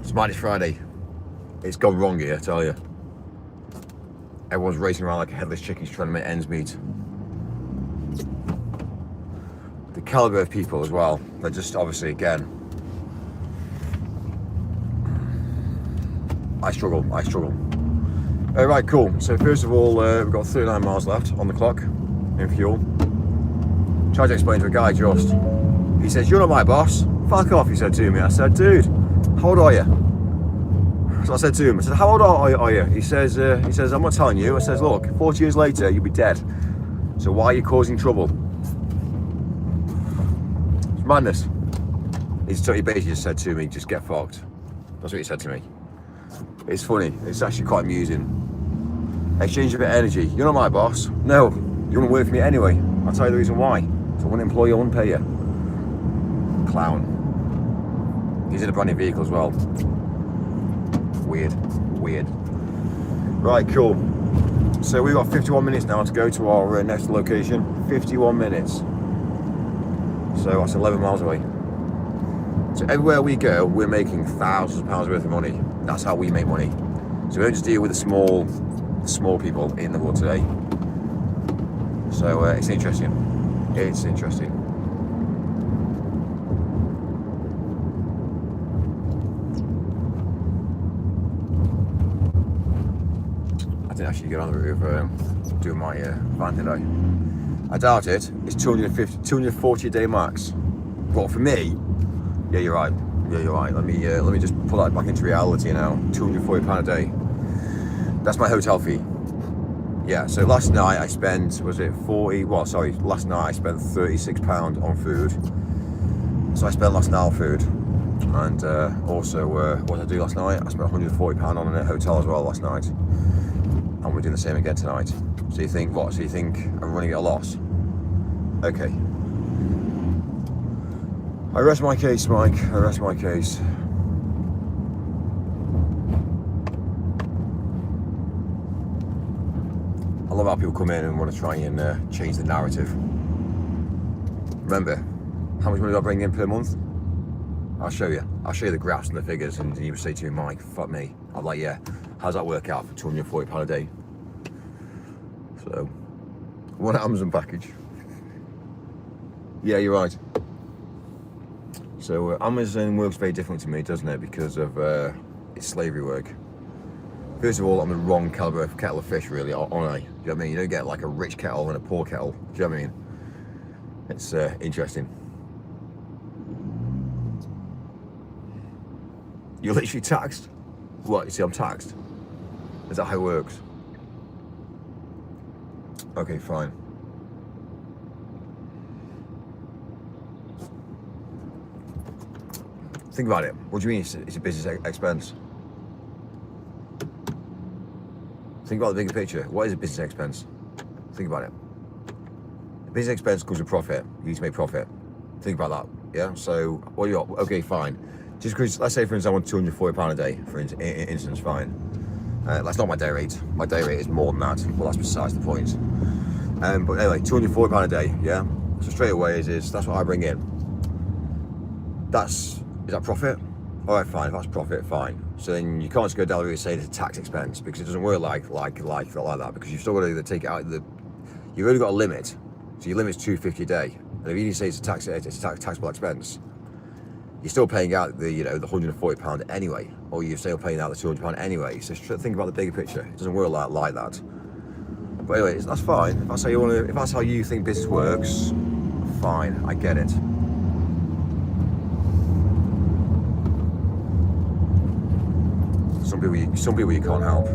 It's Monday, Friday. It's gone wrong here, I tell you. Everyone's racing around like a headless chicken trying to make ends meet. The calibre of people as well, they're just obviously, again, I struggle. Right, cool. So first of all, we've got 39 miles left on the clock in fuel. Tried to explain to a guy just. He says, "You're not my boss. Fuck off," he said to me. I said, "Dude, how old are you?" So I said to him, I said, "How old are you?" He says, "I'm not telling you." I says, "Look, 40 years later, you'll be dead. So why are you causing trouble?" It's madness. He basically just said to me, "Just get fucked." That's what he said to me. It's funny. It's actually quite amusing. Exchange a bit of energy. You're not my boss. No, you wouldn't work for me anyway. I'll tell you the reason why. So I wouldn't employ you, I wouldn't pay you. Clown. He's in a brand new vehicle as well. Weird. Right, cool. So we've got 51 minutes now to go to our next location. 51 minutes. So that's 11 miles away. So everywhere we go, we're making thousands of pounds worth of money. That's how we make money. So we don't just deal with the small people in the world today. So it's interesting. It's interesting. I didn't actually get on the route of doing my van, did I? I doubt it. It's 240 a day max. But for me, yeah, you're right. Let me just pull that back into reality now. £240 a day. That's my hotel fee. Yeah, so last night I spent, last night I spent £36 on food. So I spent last night on food. And also, what did I do last night? I spent £140 on a hotel as well last night. And we're doing the same again tonight. So you think what? So you think I'm running at a loss? Okay. I rest my case, Mike. I rest my case. I love how people come in and want to try and change the narrative. Remember, how much money do I bring in per month? I'll show you. I'll show you the graphs and the figures, and you would say to me, "Mike, fuck me." I'm like, "Yeah, how's that work out for £240 a day?" So, one Amazon package. Yeah, you're right. So Amazon works very different to me, doesn't it? Because of it's slavery work. First of all, I'm the wrong caliber of kettle of fish, really, aren't I? Do you know what I mean? You don't get like a rich kettle and a poor kettle. Do you know what I mean? It's interesting. You're literally taxed? What? You see, I'm taxed? Is that how it works? Okay, fine. Think about it. What do you mean it's a business expense? Think about the bigger picture. What is a business expense? Think about it. A business expense comes with profit. You need to make profit. Think about that. Yeah. So what do you got? Okay, fine. Just because, let's say for instance, I want £240 a day, for instance, fine. That's not my day rate. My day rate is more than that. Well, that's besides the point. But anyway, £240 a day. Yeah. So straight away is that's what I bring in. Is that profit? All right, fine. If that's profit, fine. So then you can't just go down the route and say it's a tax expense, because it doesn't work like that, because you've still got to take it out of the. You've only got a limit, so your limit's $250 a day. And if you say it's a taxable expense, you're still paying out the the £140 anyway, or you're still paying out the £200 anyway. So think about the bigger picture. It doesn't work like that. But anyway, that's fine. If that's how you want to, if that's how you think business works, fine. I get it. Some people you can't help.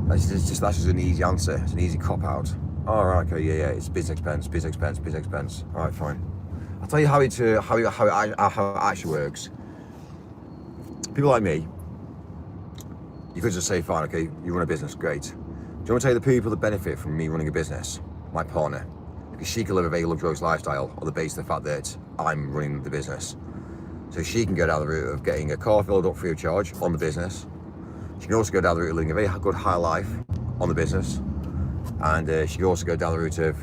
That's just an easy answer. It's an easy cop out. Oh, right, okay, yeah, it's business expense. All right, fine. I'll tell you how it actually works. People like me, you could just say, fine, okay, you run a business, great. Do you want to tell you the people that benefit from me running a business? My partner, because she can live a very luxurious lifestyle on the basis of the fact that I'm running the business. So she can go down the route of getting a car filled up free of charge on the business. She can also go down the route of living a very good high life on the business. And she can also go down the route of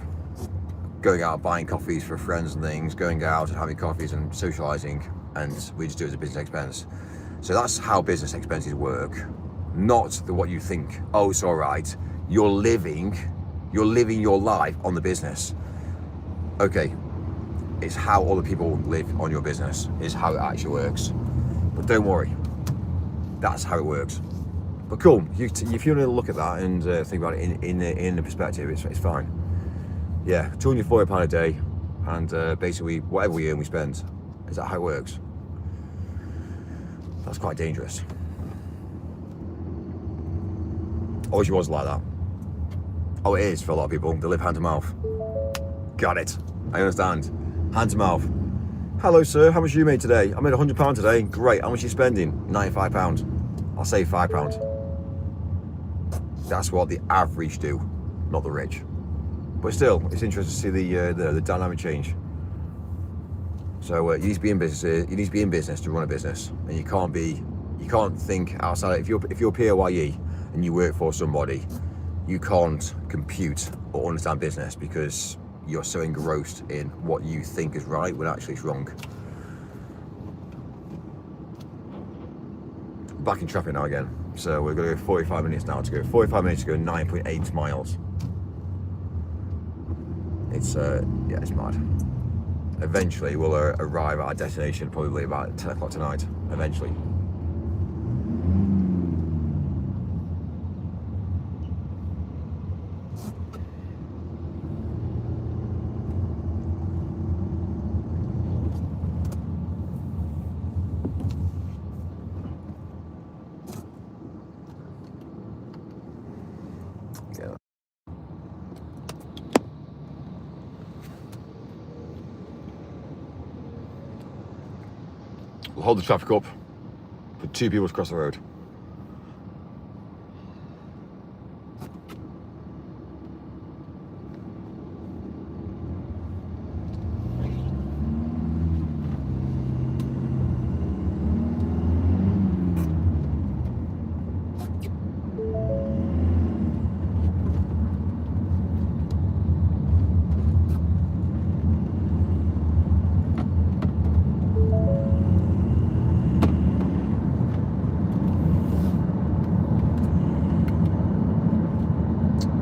going out buying coffees for friends and things, going out and having coffees and socialising, and we just do it as a business expense. So that's how business expenses work, not what you think. Oh, it's all right. You're living your life on the business. Okay, it's how other people live on your business is how it actually works. But don't worry, that's how it works. But cool, if you want to look at that and think about it in the perspective, it's fine. Yeah, £240 a day, and basically whatever we earn, we spend. Is that how it works? That's quite dangerous. Always was like that. Oh, it is for a lot of people. They live hand to mouth. Got it. I understand. Hand to mouth. Hello, sir. How much you made today? I made £100 today. Great. How much are you spending? £95. I'll save £5. That's what the average do, not the rich. But still, it's interesting to see the dynamic change. So you need to be in business. You need to be in business to run a business, and you can't think outside. If you're PAYE and you work for somebody, you can't compute or understand business because you're so engrossed in what you think is right when actually it's wrong. Back in traffic now again. So we're going to go 45 minutes now to go. 45 minutes to go 9.8 miles. It's yeah, it's mad. Eventually we'll arrive at our destination probably about 10 o'clock tonight. Eventually. Yeah. We'll hold the traffic up for 2 people to cross the road.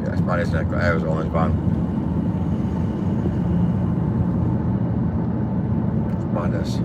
Yeah, it's bad, isn't it? Got areas on, it's bad. It's madness.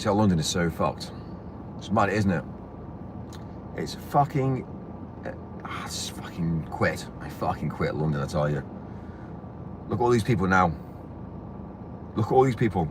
So London is so fucked. It's mad, isn't it? It's fucking... I just fucking quit. I fucking quit London, I tell you. Look at all these people now. Look at all these people.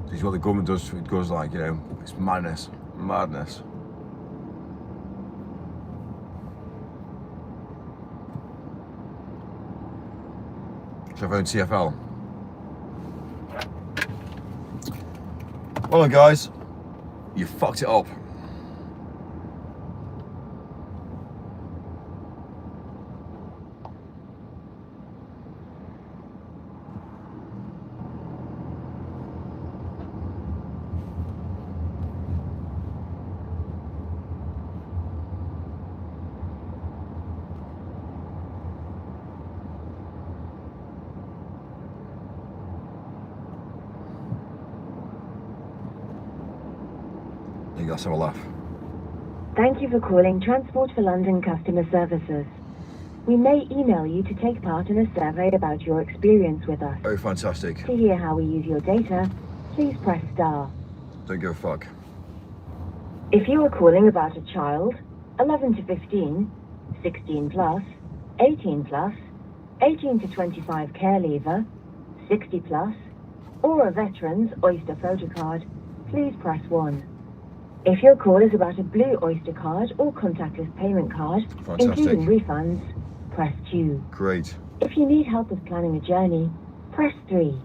This is what the government does. It goes like, you know, it's madness, madness. Should I phone TFL? Well, guys, you fucked it up. Let's have a laugh. Thank you for calling Transport for London Customer Services. We may email you to take part in a survey about your experience with us. Oh, fantastic. To hear how we use your data, please press star. Don't give a fuck. If you are calling about a child, 11 to 15, 16 plus, 18 plus, 18 to 25 care leaver, 60 plus, or a veteran's Oyster photo card, please press 1. If your call is about a blue Oyster card or contactless payment card, including refunds, press 2. Great. If you need help with planning a journey, press 3.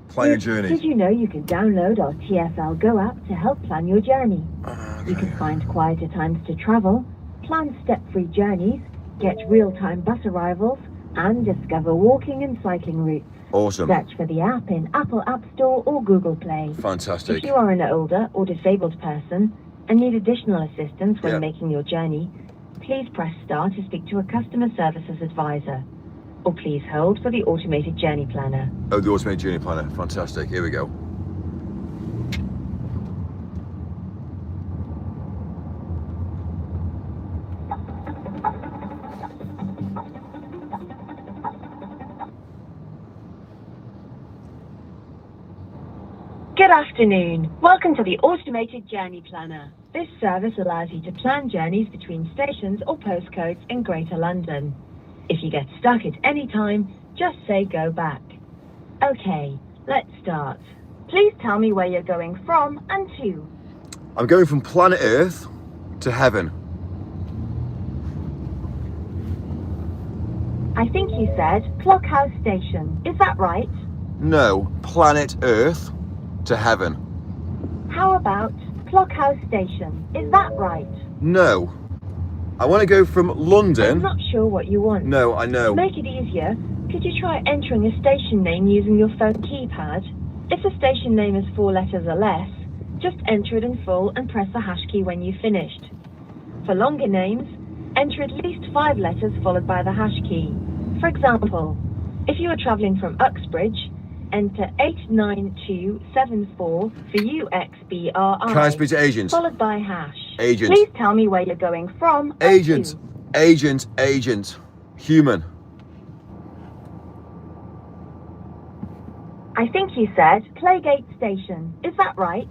Plan your journey. Did you know you can download our TFL Go app to help plan your journey? Okay. You can find quieter times to travel, plan step-free journeys, get real-time bus arrivals, and discover walking and cycling routes. Awesome. Search for the app in Apple App Store or Google Play. Fantastic. If you are an older or disabled person and need additional assistance when making your journey, please press star to speak to a customer services advisor. Or please hold for the automated journey planner. Oh, the automated journey planner. Fantastic. Here we go. Good afternoon. Welcome to the Automated Journey Planner. This service allows you to plan journeys between stations or postcodes in Greater London. If you get stuck at any time, just say go back. Okay, let's start. Please tell me where you're going from and to. I'm going from planet Earth to heaven. I think you said Clockhouse Station. Is that right? No, planet Earth to heaven. How about Clockhouse Station? Is that right? No. I want to go from London. I'm not sure what you want. No, I know. To make it easier, could you try entering a station name using your phone keypad? If the station name is 4 letters or less, just enter it in full and press the hash key when you've finished. For longer names, enter at least 5 letters followed by the hash key. For example, if you are travelling from Uxbridge, enter 89274 for UXBRI. Can I speak to agents? Followed by hash. Agent. Please tell me where you're going from. Agent. Agent. Agent. Human. I think you said Claygate Station. Is that right?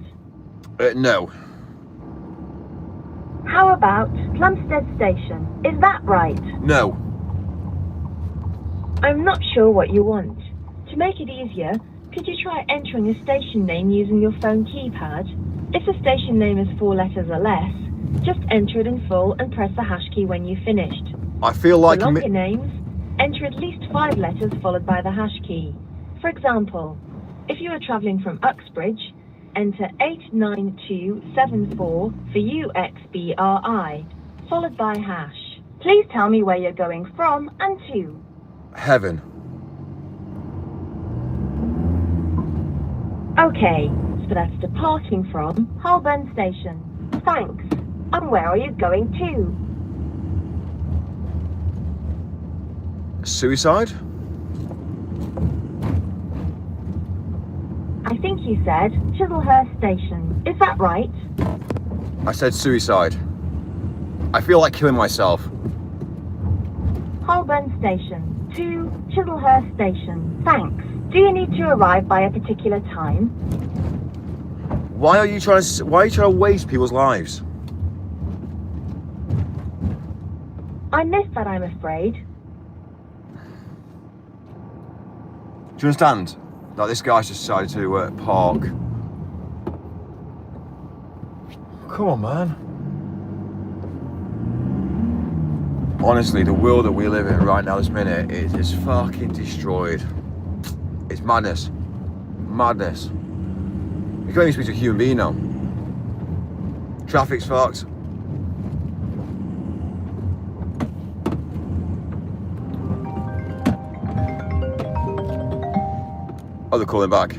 No. How about Plumstead Station? Is that right? No. I'm not sure what you want. To make it easier, could you try entering a station name using your phone keypad? If the station name is 4 letters or less, just enter it in full and press the hash key when you've finished. I feel like... For longer names, enter at least 5 letters followed by the hash key. For example, if you are travelling from Uxbridge, enter 89274 for UXBRI, followed by hash. Please tell me where you're going from and to. Heaven. Okay, so that's departing from Holborn Station. Thanks. And where are you going to? Suicide? I think you said Chislehurst Station. Is that right? I said suicide. I feel like killing myself. Holborn Station to Chislehurst Station. Thanks. Do you need to arrive by a particular time? Why are you trying to waste people's lives? I missed that, I'm afraid. Do you understand? Like, this guy's just decided to park. Come on, man. Honestly, the world that we live in right now, this minute, is fucking destroyed. It's madness. Madness. You can't even speak to a human being now. Traffic's fucked. Oh, they're calling back.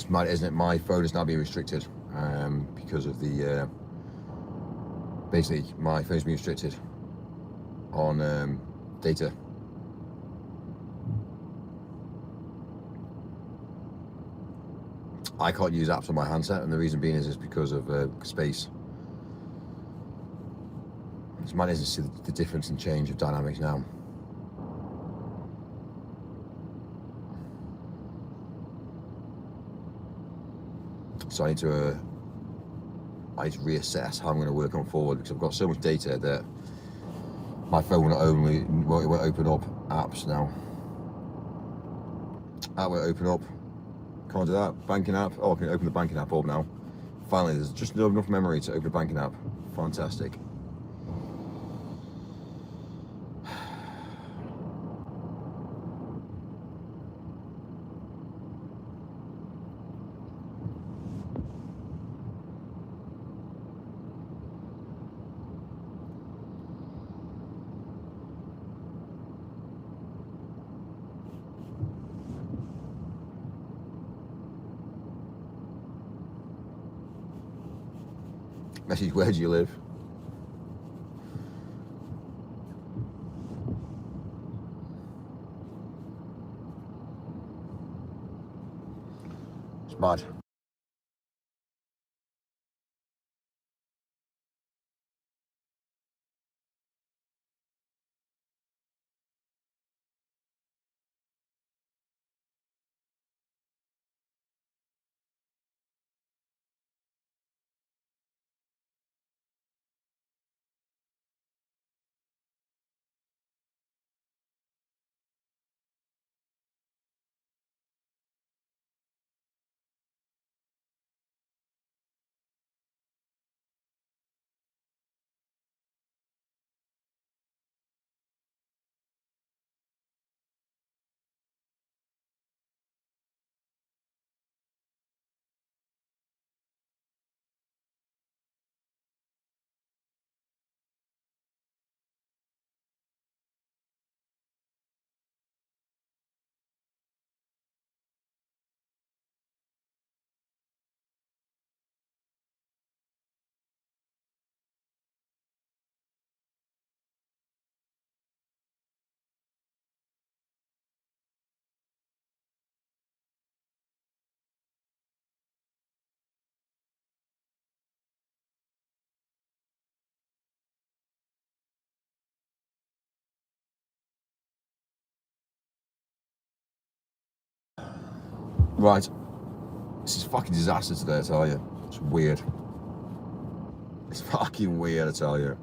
It's mad, isn't it? My phone is now being restricted because of the basically my phone's being restricted on data. I can't use apps on my handset, and the reason being is because of space. It's mad, isn't it, to see the difference and change of dynamics now. So I need to reassess how I'm going to work on forward, because I've got so much data that my phone won't open up apps now. That won't open up. Can't do that. Banking app. Oh, I can open the banking app up now. Finally, there's just not enough memory to open a banking app. Fantastic. Message, where do you live? It's mad. Right. This is fucking disaster today, I tell you. It's weird. It's fucking weird, I tell you.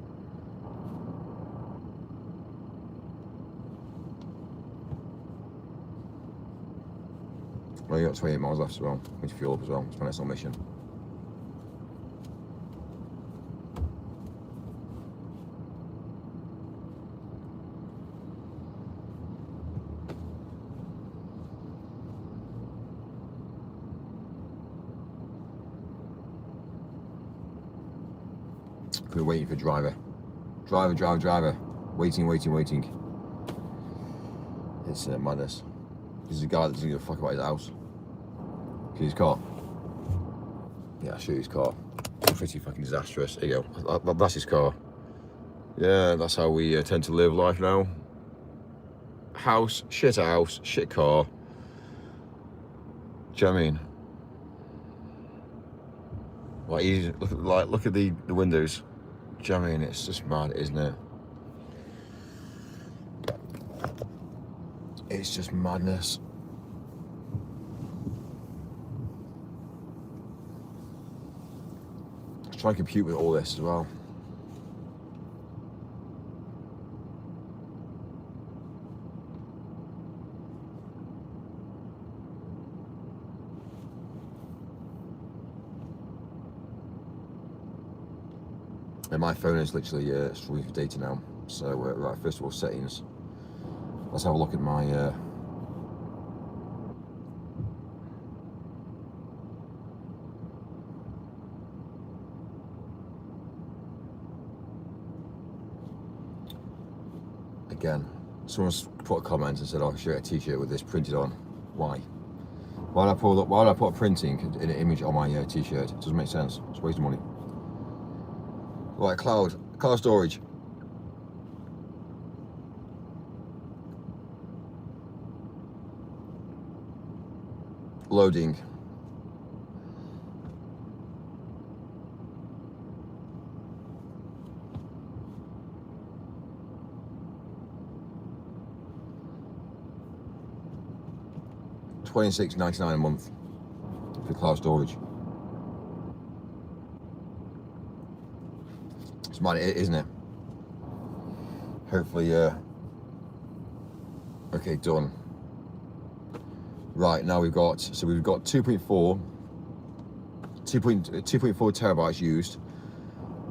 Well, you got 28 miles left as well. Need to fuel up as well. It's my next mission. We're waiting for driver. Driver. Waiting. It's madness. This is a guy that doesn't give a fuck about his house. See his car? Yeah, I'll show you his car. Pretty fucking disastrous. There you go. That's his car. Yeah, that's how we tend to live life now. House, shit car. Do you know what I mean? Like, easy, look at the windows. Do you know what I mean? It's just mad, isn't it? It's just madness. Let's try and compute with all this as well. And my phone is literally struggling for data now. So, right, first of all, settings. Let's have a look at my again, someone's put a comment and said, "Oh, I should get a t-shirt with this printed on." Why? Why would I put a printing in an image on my t-shirt? It doesn't make sense. It's a waste of money. Right, cloud storage. Loading. $26.99 a month for cloud storage. It's money, isn't it? Hopefully, okay, done. Right, now we've got 2.4 terabytes used,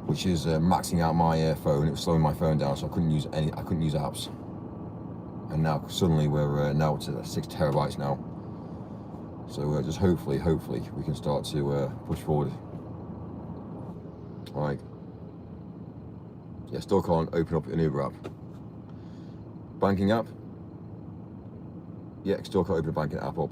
which is maxing out my phone. It was slowing my phone down, so I couldn't use apps. And now suddenly we're now to 6 terabytes now. So just hopefully we can start to push forward. Right. Yeah, still can't open up an Uber app. Banking app. Yeah, still can't open a banking app up.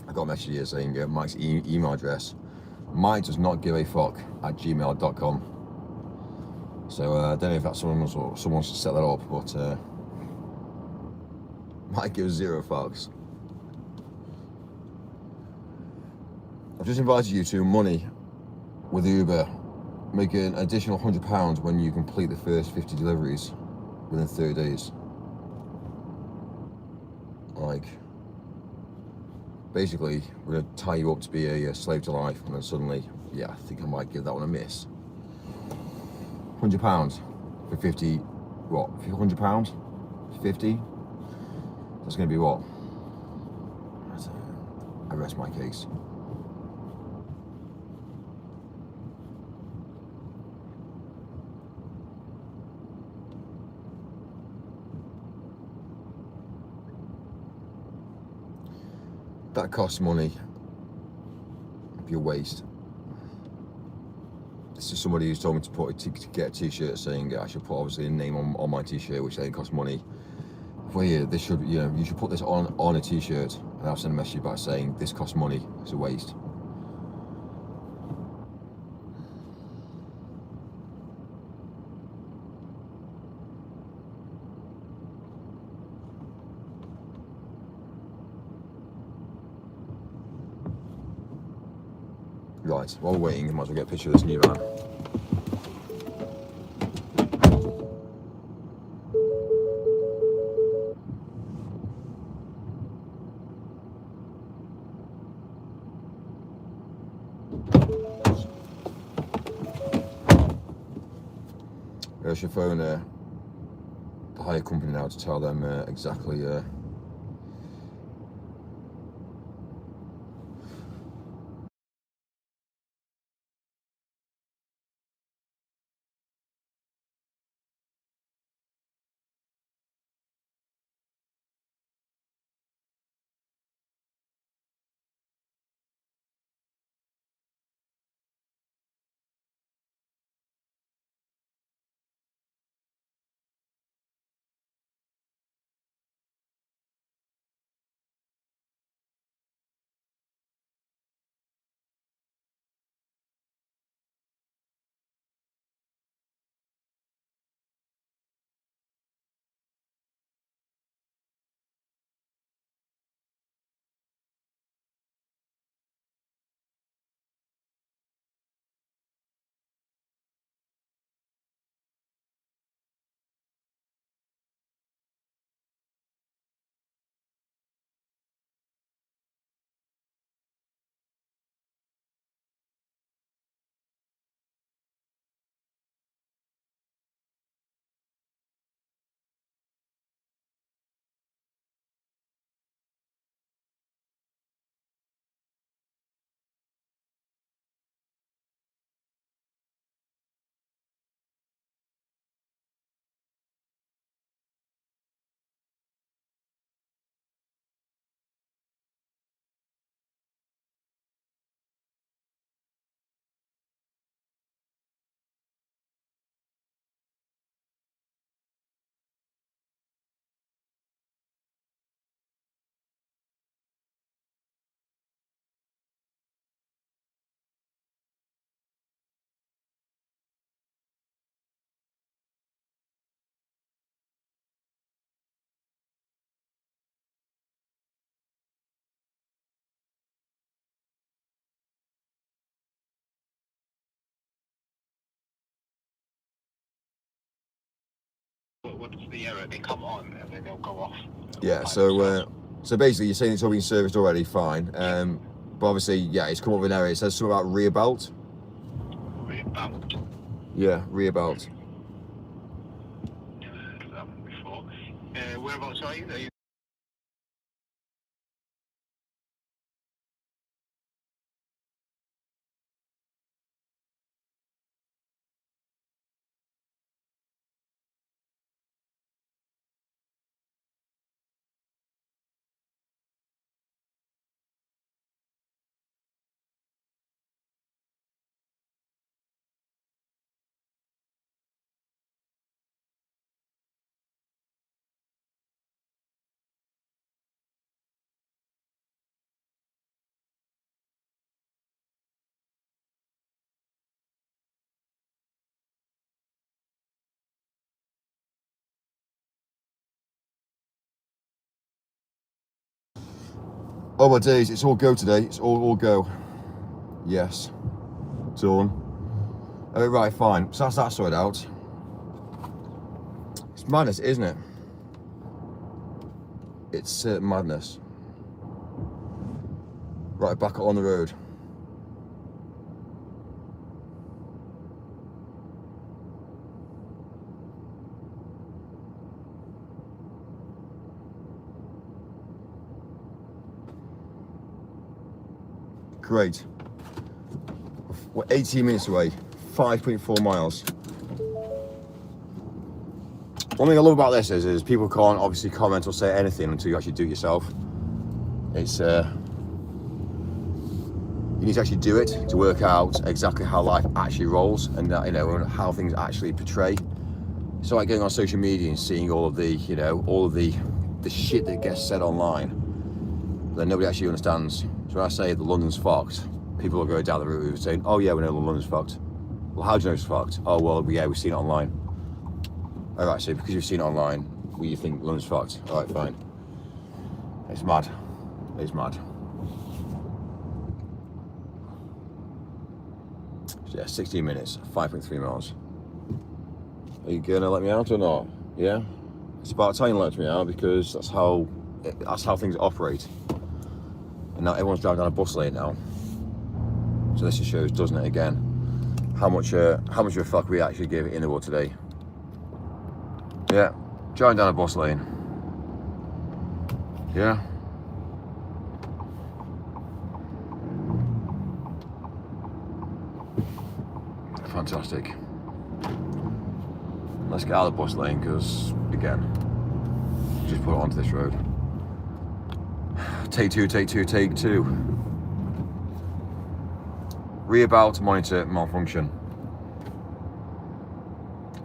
I got a message here saying Mike's email address. Mike does not give a fuck at gmail.com. So I don't know if that's someone should set that up, but Mike gives 0 fucks. I've just invited you to money with Uber. Make an additional £100 when you complete the first 50 deliveries within 30 days. Like, basically, we're going to tie you up to be a slave to life, and then suddenly, yeah, I think I might give that one a miss. £100 for 50, what, £100? 50? That's going to be what? I rest my case. That costs money. It'd be a waste. This is somebody who's told me to get a t-shirt saying I should put obviously a name on my t-shirt, which then costs money. Well, yeah, this should, you should put this on a t-shirt, and I'll send a message back saying this costs money. It's a waste. Right, while we're waiting, I might as well get a picture of this new van. I should phone the hire company now to tell them exactly what's the error? They come on and then they'll go off. Yeah, so basically you're saying it's all been serviced already, fine. But obviously, yeah, it's come up with an error. It says something about rear belt. Rear belt. Yeah, rear belt. Before. Whereabouts are you? Are you? Oh my days, it's all go today. It's all go. Yes. Done. Right, fine. So that's that sorted out. It's madness, isn't it? It's madness. Right, back on the road. Great. We're 18 minutes away, 5.4 miles. One thing I love about this is people can't obviously comment or say anything until you actually do it yourself. It's you need to actually do it to work out exactly how life actually rolls and that, you know, and how things actually portray. It's like going on social media and seeing all of the, you know, all of the shit that gets said online that nobody actually understands. So when I say that London's fucked, people will go down the route of saying, oh yeah, we know London's fucked. Well, how do you know it's fucked? Oh well, yeah, we've seen it online. Alright, so because you've seen it online, well, you think London's fucked. Alright, fine. It's mad. It's mad. So yeah, 16 minutes, 5.3 miles. Are you gonna let me out or not? Yeah? It's about time you let me out because that's how things operate. And now everyone's driving down a bus lane now. So this just shows, doesn't it, again, how much of a fuck we actually give it in the world today. Yeah, driving down a bus lane. Yeah. Fantastic. Let's get out of the bus lane because, again, just put it onto this road. Take two, take two, take two. Rear belt monitor malfunction.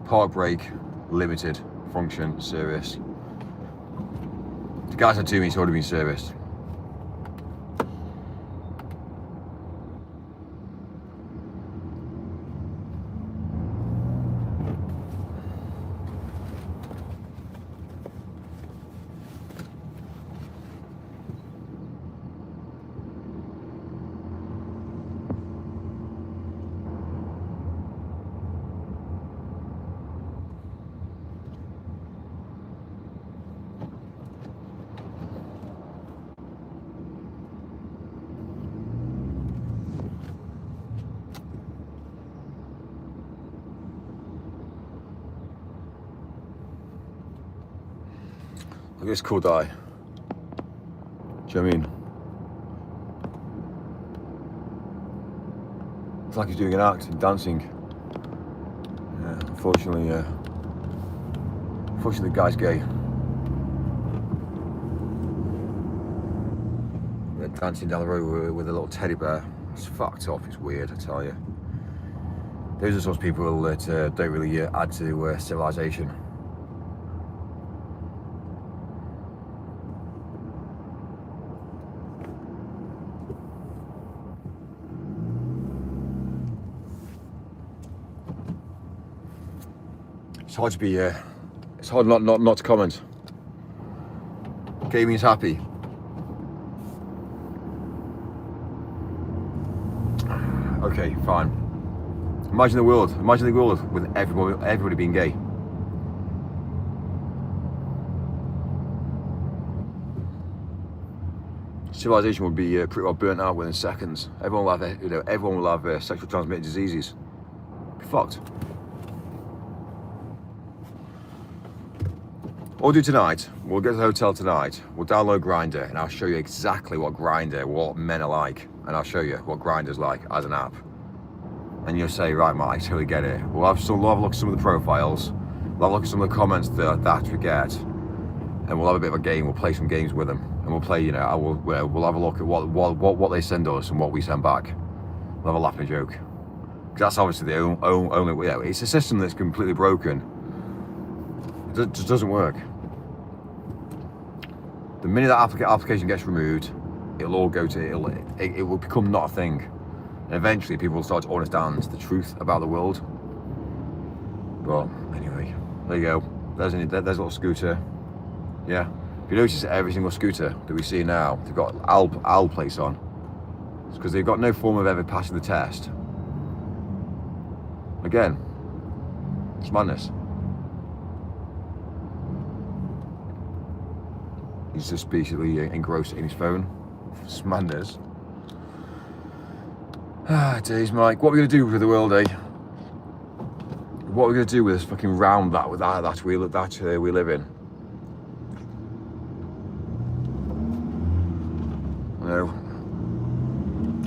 Park brake limited function service. The guy said to me it's already been serviced. Look at this cool guy. Do you know what I mean? It's like he's doing an act and dancing. Yeah, unfortunately, the guy's gay. They're dancing down the road with a little teddy bear. It's fucked up, it's weird, I tell you. Those are the sorts of people that don't really add to civilization. It's hard to be, it's hard not to comment. Gaming's happy. Okay, fine. Imagine the world with everybody being gay. civilization would be pretty well burnt out within seconds. Everyone will have, everyone will have sexually transmitted diseases. Be fucked. What we'll do tonight, we'll get to the hotel tonight, we'll download Grindr, and I'll show you exactly what men are like, and I'll show you what Grindr's like as an app. And you'll say, right, Mike, I totally get it. We'll have a look at some of the profiles, we'll have a look at some of the comments that we get, and we'll have a bit of a game. We'll play some games with them, and we'll play, we'll have a look at what they send us and what we send back. We'll have a laugh and a joke. Because that's obviously the only, it's a system that's completely broken. It just doesn't work. The minute that application gets removed, it'll all go to, it will become not a thing. And eventually people will start to understand the truth about the world. But anyway, there you go. There's a little scooter. Yeah. If you notice every single scooter that we see now, they've got AL plates on. It's because they've got no form of ever passing the test. Again, it's madness. He's just basically engrossed in his phone. It's madness. Days, Mike. What are we going to do with the world, eh? What are we going to do with this fucking round that we live in?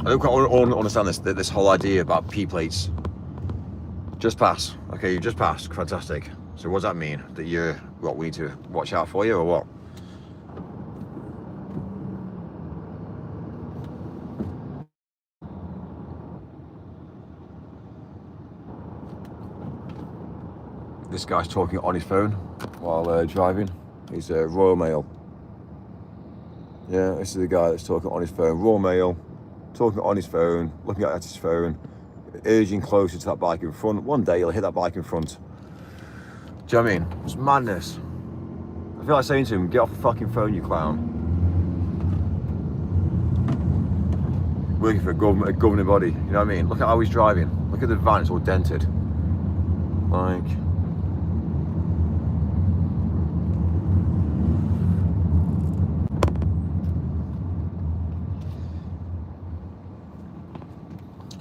I don't quite understand this whole idea about P plates. Just pass. Okay, you just passed. Fantastic. So what does that mean? That we need to watch out for you, or what? This guy's talking on his phone while driving. He's Royal Mail. Yeah, this is the guy that's talking on his phone. Royal Mail, talking on his phone, looking at his phone, urging closer to that bike in front. One day he'll hit that bike in front. Do you know what I mean? It's madness. I feel like saying to him, get off the fucking phone, you clown. Working for a governing body, you know what I mean? Look at how he's driving. Look at the van, it's all dented. Like...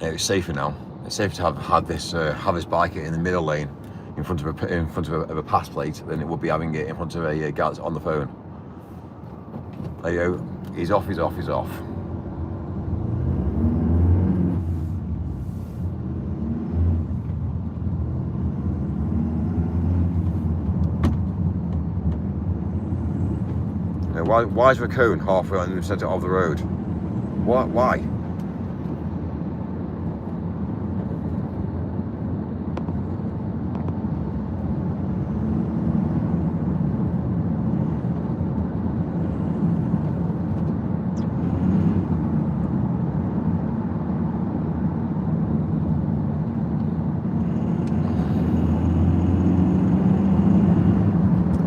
Yeah, it's safer now. It's safer to have this bike in the middle lane in front of a pass plate than it would be having it in front of a guy that's on the phone. There you go. He's off. Why is there a cone halfway in the centre of the road? Why?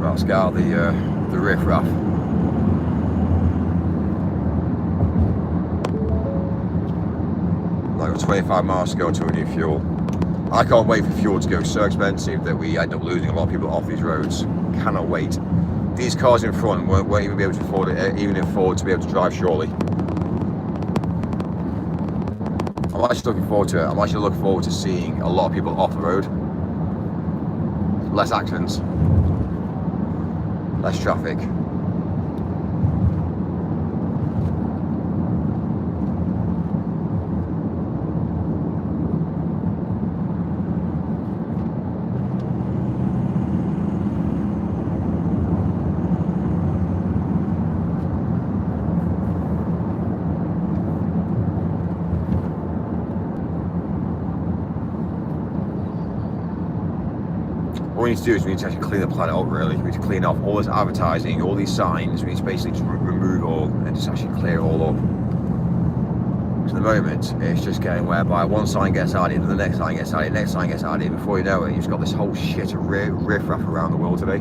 Let's get out the riff-raff. Like got 25 miles to go to a new fuel. I can't wait for fuel to go so expensive that we end up losing a lot of people off these roads. Cannot wait. These cars in front won't even be able to afford it, even afford to be able to drive surely. I'm actually looking forward to it. I'm actually looking forward to seeing a lot of people off the road. Less accidents. Less traffic. What we need to do is we need to actually clean the planet up, really. We need to clean off all this advertising, all these signs. We need to basically just remove it all and just actually clear it all up. Because at the moment, it's just getting whereby one sign gets added, and the next sign gets added, the next sign gets added. Before you know it, you've just got this whole shit of riff-raff around the world today.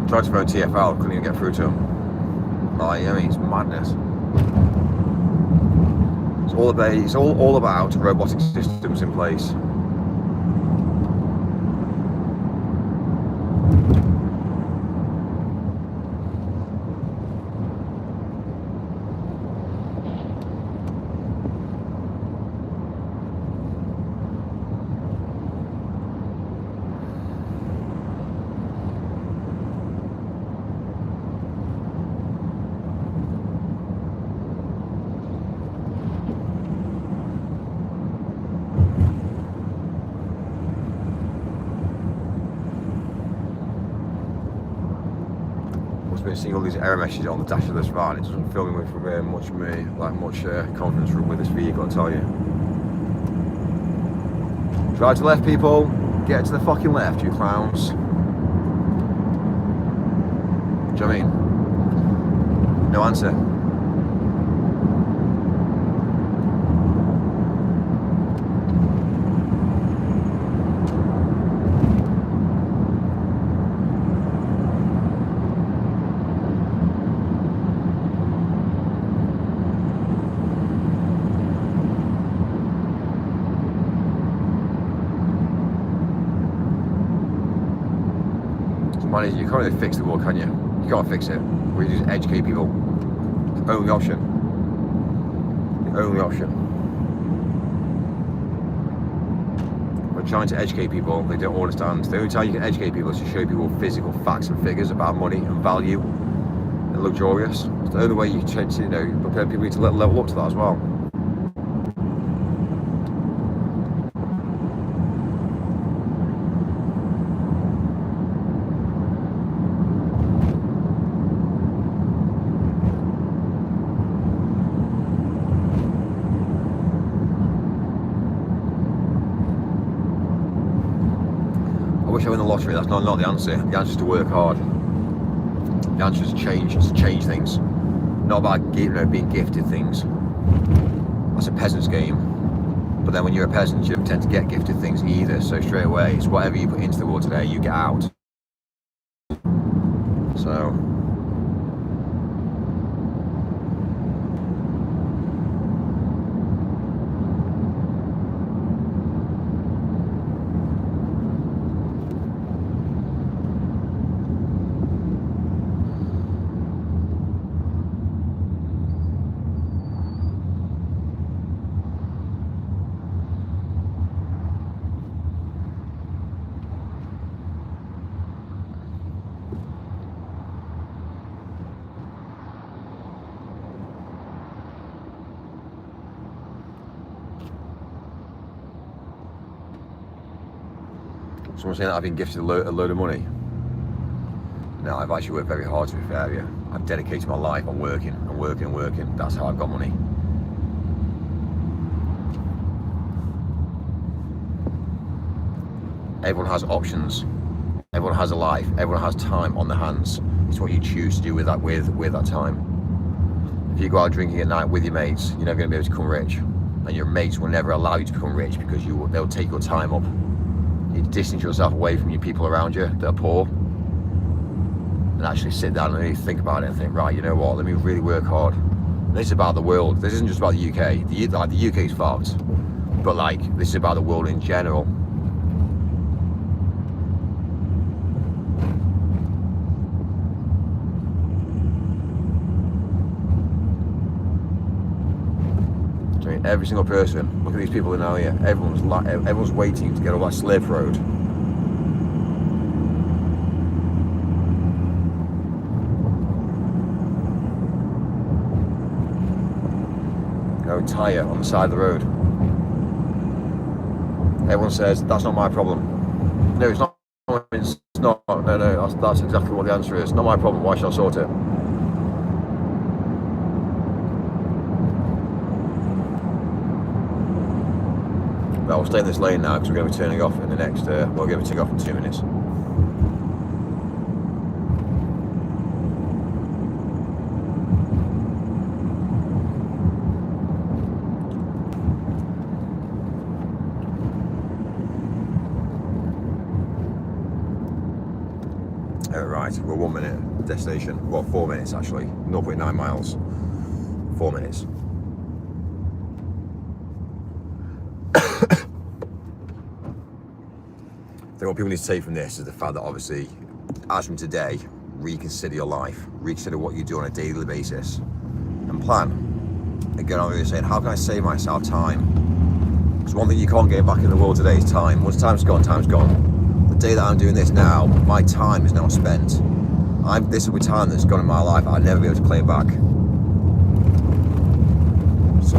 Tried to phone TFL, couldn't even get through to them. Like, I mean, it's madness. It's all about robotic systems in place. open and seeing all these error messages on the dash of this van, it doesn't fill me with much confidence with this vehicle, I tell you. Drive to the left, people. Get to the fucking left, you clowns. Do you know what I mean? No answer. You can't really fix the world, can you? You can't fix it. We just educate people. It's the only option. The only option. We're trying to educate people, they don't understand. The only time you can educate people is to show people physical facts and figures about money and value and luxurious. It's the only way you can, prepare people to level up to that as well. I wish I won the lottery. That's not the answer. The answer is to work hard. The answer is to change things. Not about being gifted things. That's a peasant's game. But then when you're a peasant, you don't tend to get gifted things either. So straight away, it's whatever you put into the world today, you get out. So. Someone saying that I've been gifted a load of money. No, I've actually worked very hard, to be fair. Yeah. I've dedicated my life on working and working and working. That's how I've got money. Everyone has options. Everyone has a life. Everyone has time on their hands. It's what you choose to do with that time. If you go out drinking at night with your mates, you're never going to be able to become rich. And your mates will never allow you to become rich because they'll take your time up. You distance yourself away from your people around you that are poor and actually sit down and really think about it and think, right, you know what, let me really work hard. And this is about the world. This isn't just about the UK. The UK is fucked, but this is about the world in general. Every single person, look at these people in here. Everyone's waiting to get on that slip road. Go tyre on the side of the road. Everyone says that's not my problem. No, it's not. It's not. No. That's exactly what the answer is. Not my problem. Why should I sort it? I'll stay in this lane now because we're going to be turning off in the next, we're going to be turning off in 2 minutes. Right, we're 1 minute destination, well 4 minutes actually, 0.9 miles, 4 minutes. I think what people need to take from this is the fact that obviously, as from today, reconsider your life, reconsider what you do on a daily basis, and plan. Again, I'm really saying, how can I save myself time? Because one thing you can't get back in the world today is time. Once time's gone, time's gone. The day that I'm doing this now, my time is now spent. This will be time that's gone in my life. I'll never be able to claim back. So.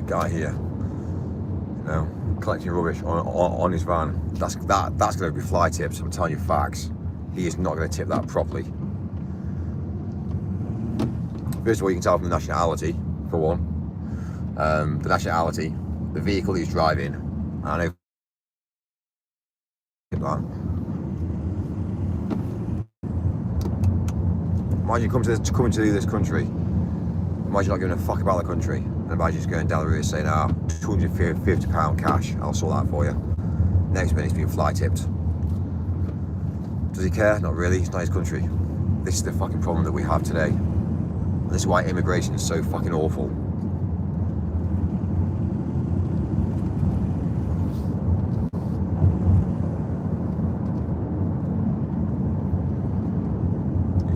guy here, you know, collecting rubbish on his van. That's going to be fly tips. I'm telling you facts. He is not going to tip that properly. First of all, you can tell from the nationality, for one. The nationality, the vehicle he's driving. I know that. Imagine coming to this country. Imagine not giving a fuck about the country. And imagine just going down the road saying, £250 cash, I'll sort that for you. Next minute he's being fly tipped. Does he care? Not really. It's not his country. This is the fucking problem that we have today. And this is why immigration is so fucking awful.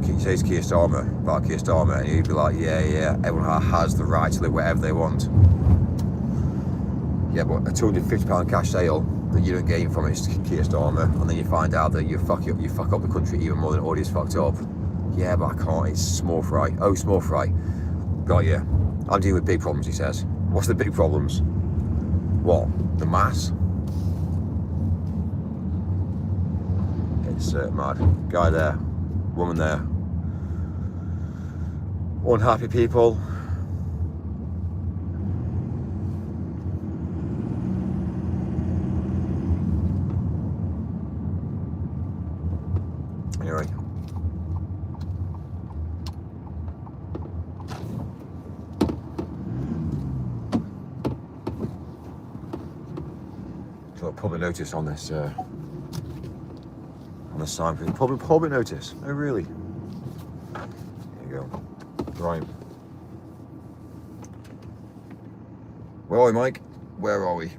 He says Keir Starmer, about Keir Starmer, and he'd be like, yeah, everyone has the right to live wherever they want. Yeah, but a £250 cash sale that you don't gain from it is Keir Starmer, and then you find out that you fuck up the country even more than it already is fucked up. Yeah, but I can't, it's small fry. Oh, small fry. Got you. I'm dealing with big problems, he says. What's the big problems? What? The mass? It's mad. Guy there, woman there. Unhappy people. Anyway. So public notice on this sign. Public notice. Oh really? There you go. Right. Where are we, Mike? Where are we?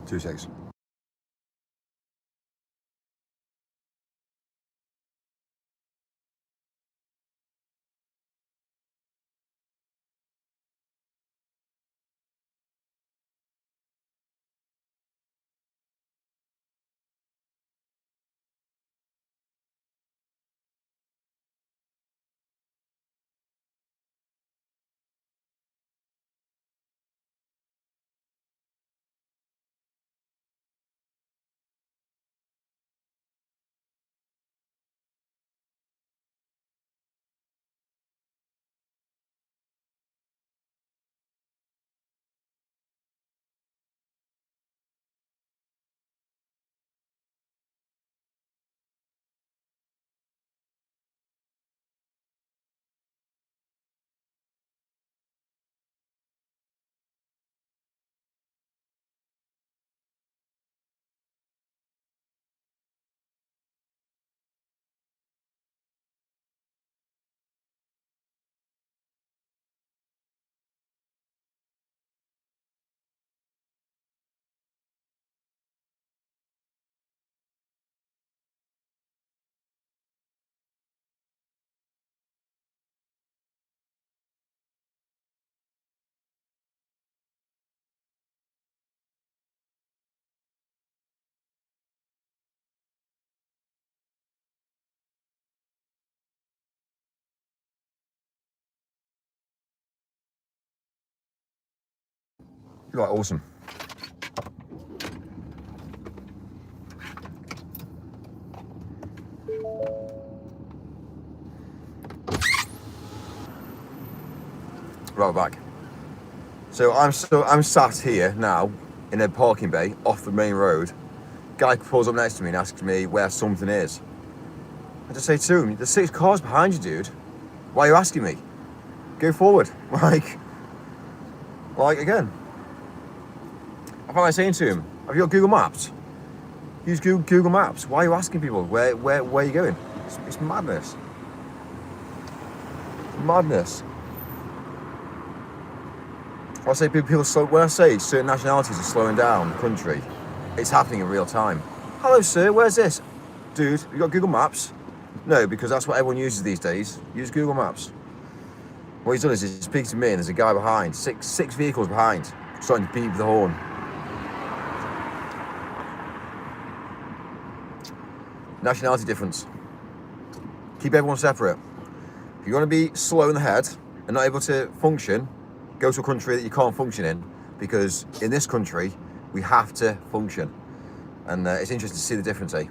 Two seconds. Right, awesome. Right, we're back. So I'm sat here now in a parking bay off the main road. Guy pulls up next to me and asks me where something is. I just say to him, "There's 6 cars behind you, dude. Why are you asking me? Go forward." Like again. I found saying to him, "Have you got Google Maps? Use Google Maps. Why are you asking people where are you going? It's madness. Madness." I say people slow. When I say certain nationalities are slowing down the country, it's happening in real time. "Hello, sir. Where's this?" "Dude, you got Google Maps?" "No, because that's what everyone uses these days. Use Google Maps." What he's done is he's speaking to me, and there's a guy behind, six vehicles behind, starting to beep the horn. Nationality difference. Keep everyone separate. If you want to be slow in the head and not able to function, go to a country that you can't function in, because in this country we have to function. And it's interesting to see the difference, eh?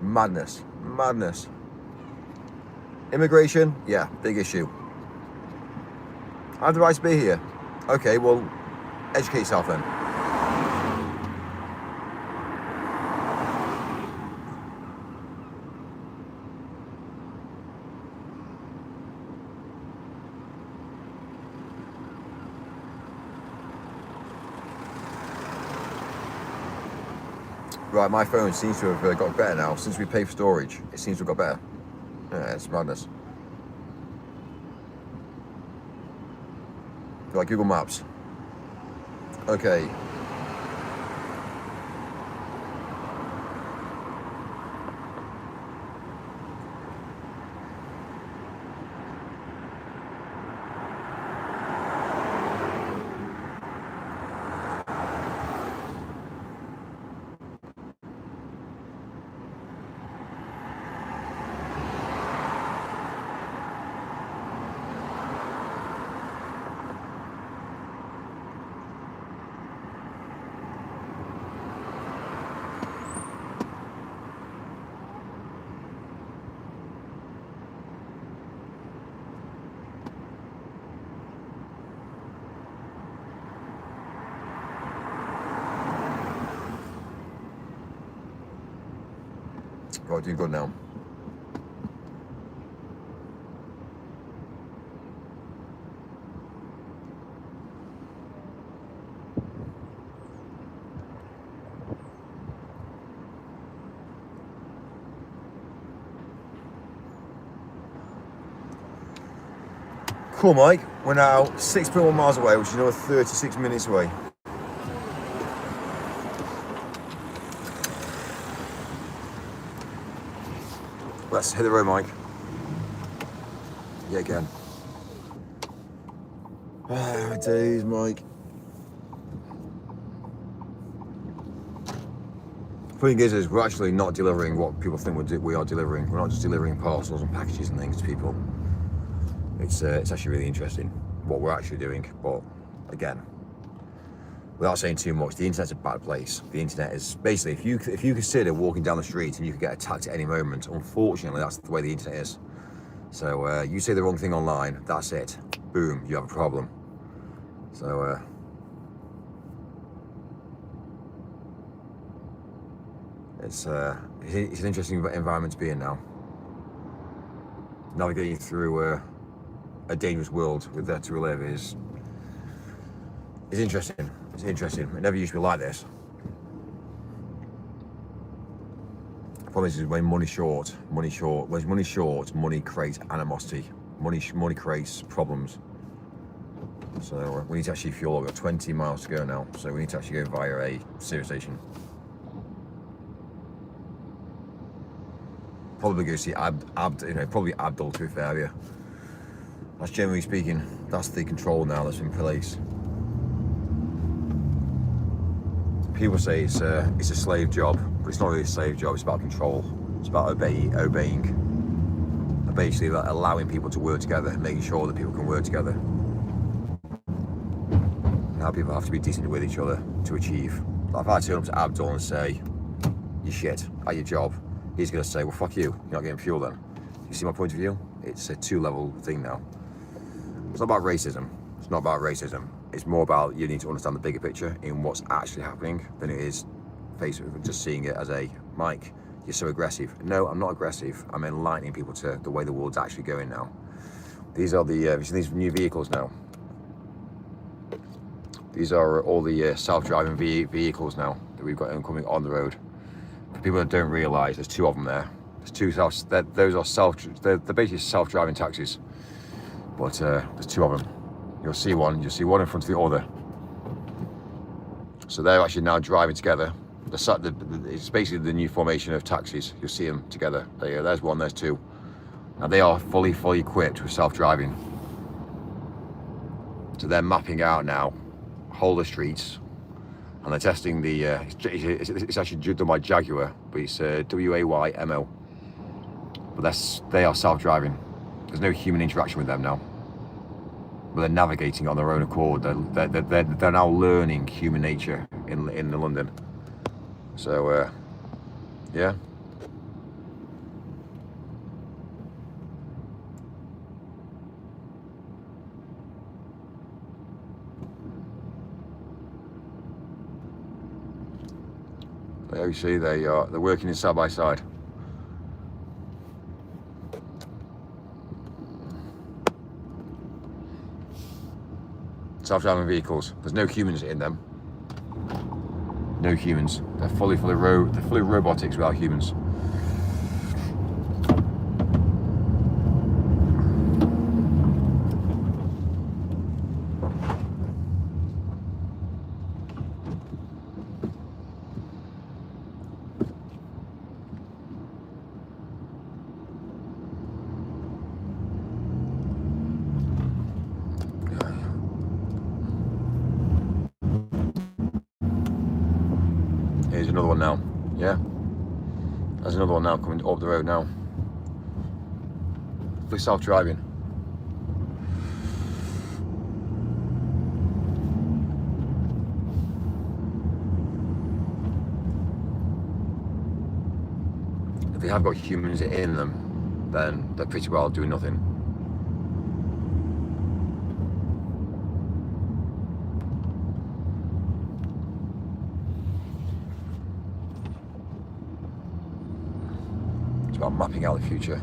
Madness. Immigration, yeah, big issue. I have the right to be here. Okay, well, educate yourself then. Right, my phone seems to have got better now. Since we pay for storage, it seems to have got better. Yeah, it's madness. Like Google Maps. Okay. Right, doing good now. Cool, Mike. We're now 6.1 miles away, which is another 36 minutes away. Let's hit the road, Mike. Yeah, again. Ah, days, Mike. The thing is we're actually not delivering what people think we are delivering. We're not just delivering parcels and packages and things to people. It's actually really interesting what we're actually doing. But again, without saying too much, the internet's a bad place. The internet is basically, if you consider walking down the street and you could get attacked at any moment, unfortunately that's the way the internet is. So you say the wrong thing online, that's it. Boom, you have a problem. So it's an interesting environment to be in now. Navigating through a dangerous world with that to live is interesting. It's interesting. It never used to be like this. The problem is when money's short. When money's short, money creates animosity. Money creates problems. So we need to actually fuel. We've got 20 miles to go now, so we need to actually go via a service station. Probably go see probably Abdul, to be fair, yeah. That's generally speaking, that's the control now that's in place. People say it's a slave job, but it's not really a slave job. It's about control. It's about obeying, basically allowing people to work together, making sure that people can work together. Now people have to be decent with each other to achieve. Like if I turn up to Abdul and say, "You shit at your job," he's going to say, "Well, fuck you. You're not getting fuel then." You see my point of view? It's a two-level thing now. It's not about racism. It's not about racism. It's more about you need to understand the bigger picture in what's actually happening than it is just seeing it as a, "Mike, you're so aggressive." No, I'm not aggressive. I'm enlightening people to the way the world's actually going now. These are these new vehicles now. These are all the self-driving vehicles now that we've got coming on the road. For people that don't realise, there's two of them there. There's two they're basically self-driving taxis. But there's two of them. You'll see one in front of the other. So they're actually now driving together. It's basically the new formation of taxis. You'll see them together. There's one, there's two. Now they are fully equipped with self-driving. So they're mapping out now whole the streets, and they're testing the. It's actually done by Jaguar, but it's WAYMO. But they are self-driving. There's no human interaction with them now. But they're navigating on their own accord. They're now learning human nature in London. So yeah. There you see they're working in side by side. Self-driving vehicles. There's no humans in them. No humans. They're fully robotics without humans. Here's another one now. Yeah. There's another one now coming up the road now. Fully self-driving. If they have got humans in them, then they're pretty well doing nothing. About mapping out the future.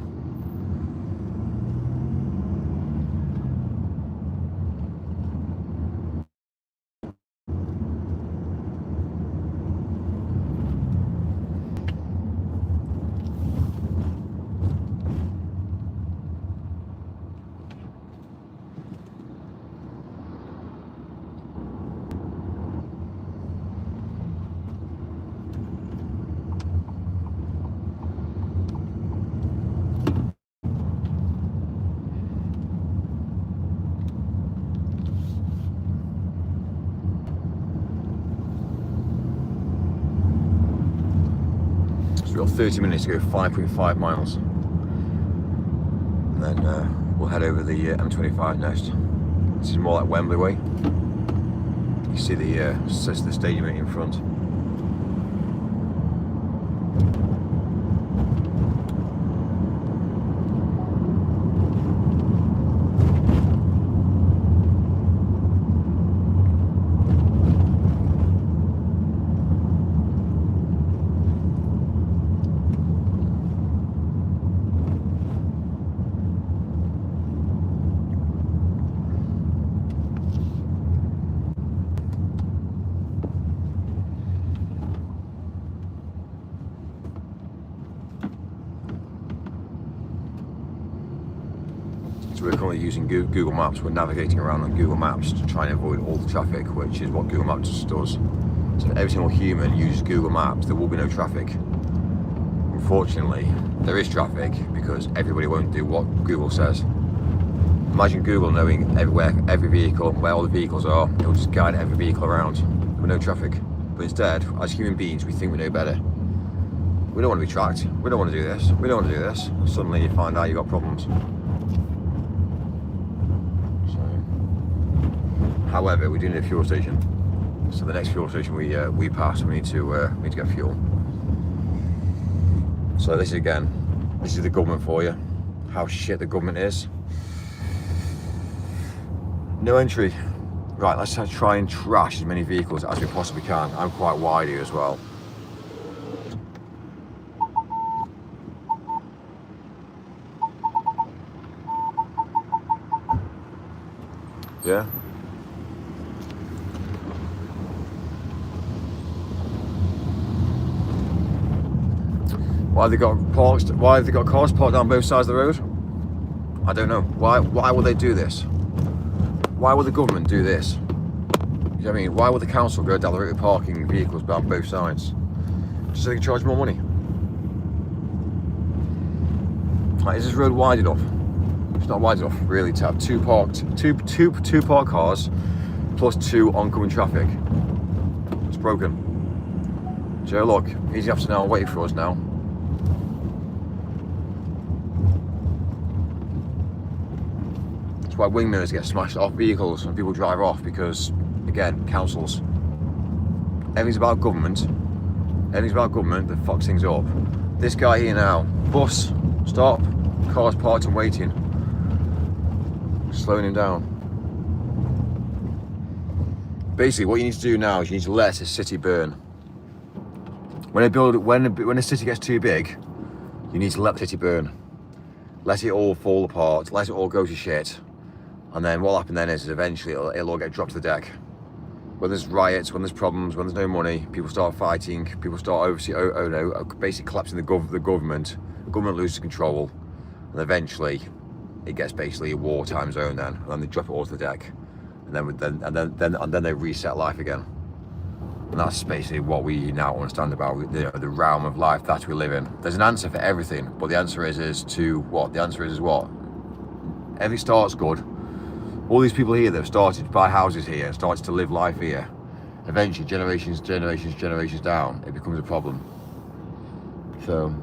We've got 30 minutes to go, 5.5 miles. And then we'll head over the M25 next. This is more like Wembley way. You see the stadium in front. So we're currently using Google Maps. We're navigating around on Google Maps to try and avoid all the traffic, which is what Google Maps does. So if every single human uses Google Maps, there will be no traffic. Unfortunately, there is traffic because everybody won't do what Google says. Imagine Google knowing everywhere, every vehicle, where all the vehicles are. It'll just guide every vehicle around with no traffic. But instead, as human beings, we think we know better. We don't want to be tracked. We don't want to do this. We don't want to do this. Suddenly you find out you've got problems. However, we do need a fuel station. So the next fuel station we pass, we need to get fuel. So this is the government for you. How shit the government is. No entry. Right, let's try and trash as many vehicles as we possibly can. I'm quite wide here as well. Yeah. Why have they got cars parked down both sides of the road? I don't know. Why would they do this? Why would the government do this? You know what I mean? Why would the council go down the route of parking vehicles down both sides? Just so they can charge more money. Like, is this road wide enough? It's not wide enough, really, to have two parked cars plus 2 oncoming traffic. It's broken. So look, easy have to now wait for us now. That's why wing mirrors get smashed off vehicles and people drive off, because, again, councils. Everything's about government. Everything's about government that fucks things up. This guy here now, bus, stop, cars parked and waiting. Slowing him down. Basically, what you need to do now is you need to let the city burn. When a city gets too big, you need to let the city burn. Let it all fall apart. Let it all go to shit. And then what'll happen then is eventually it'll all get dropped to the deck. When there's riots, when there's problems, when there's no money, people start fighting. People start basically collapsing the government. The government loses control, and eventually it gets basically a wartime zone then, and then they drop it all to the deck, and then they reset life again. And that's basically what we now understand about the realm of life that we live in. There's an answer for everything, but the answer is what? The answer is what? Everything starts good. All these people here that have started to buy houses here, started to live life here, eventually generations down, it becomes a problem. So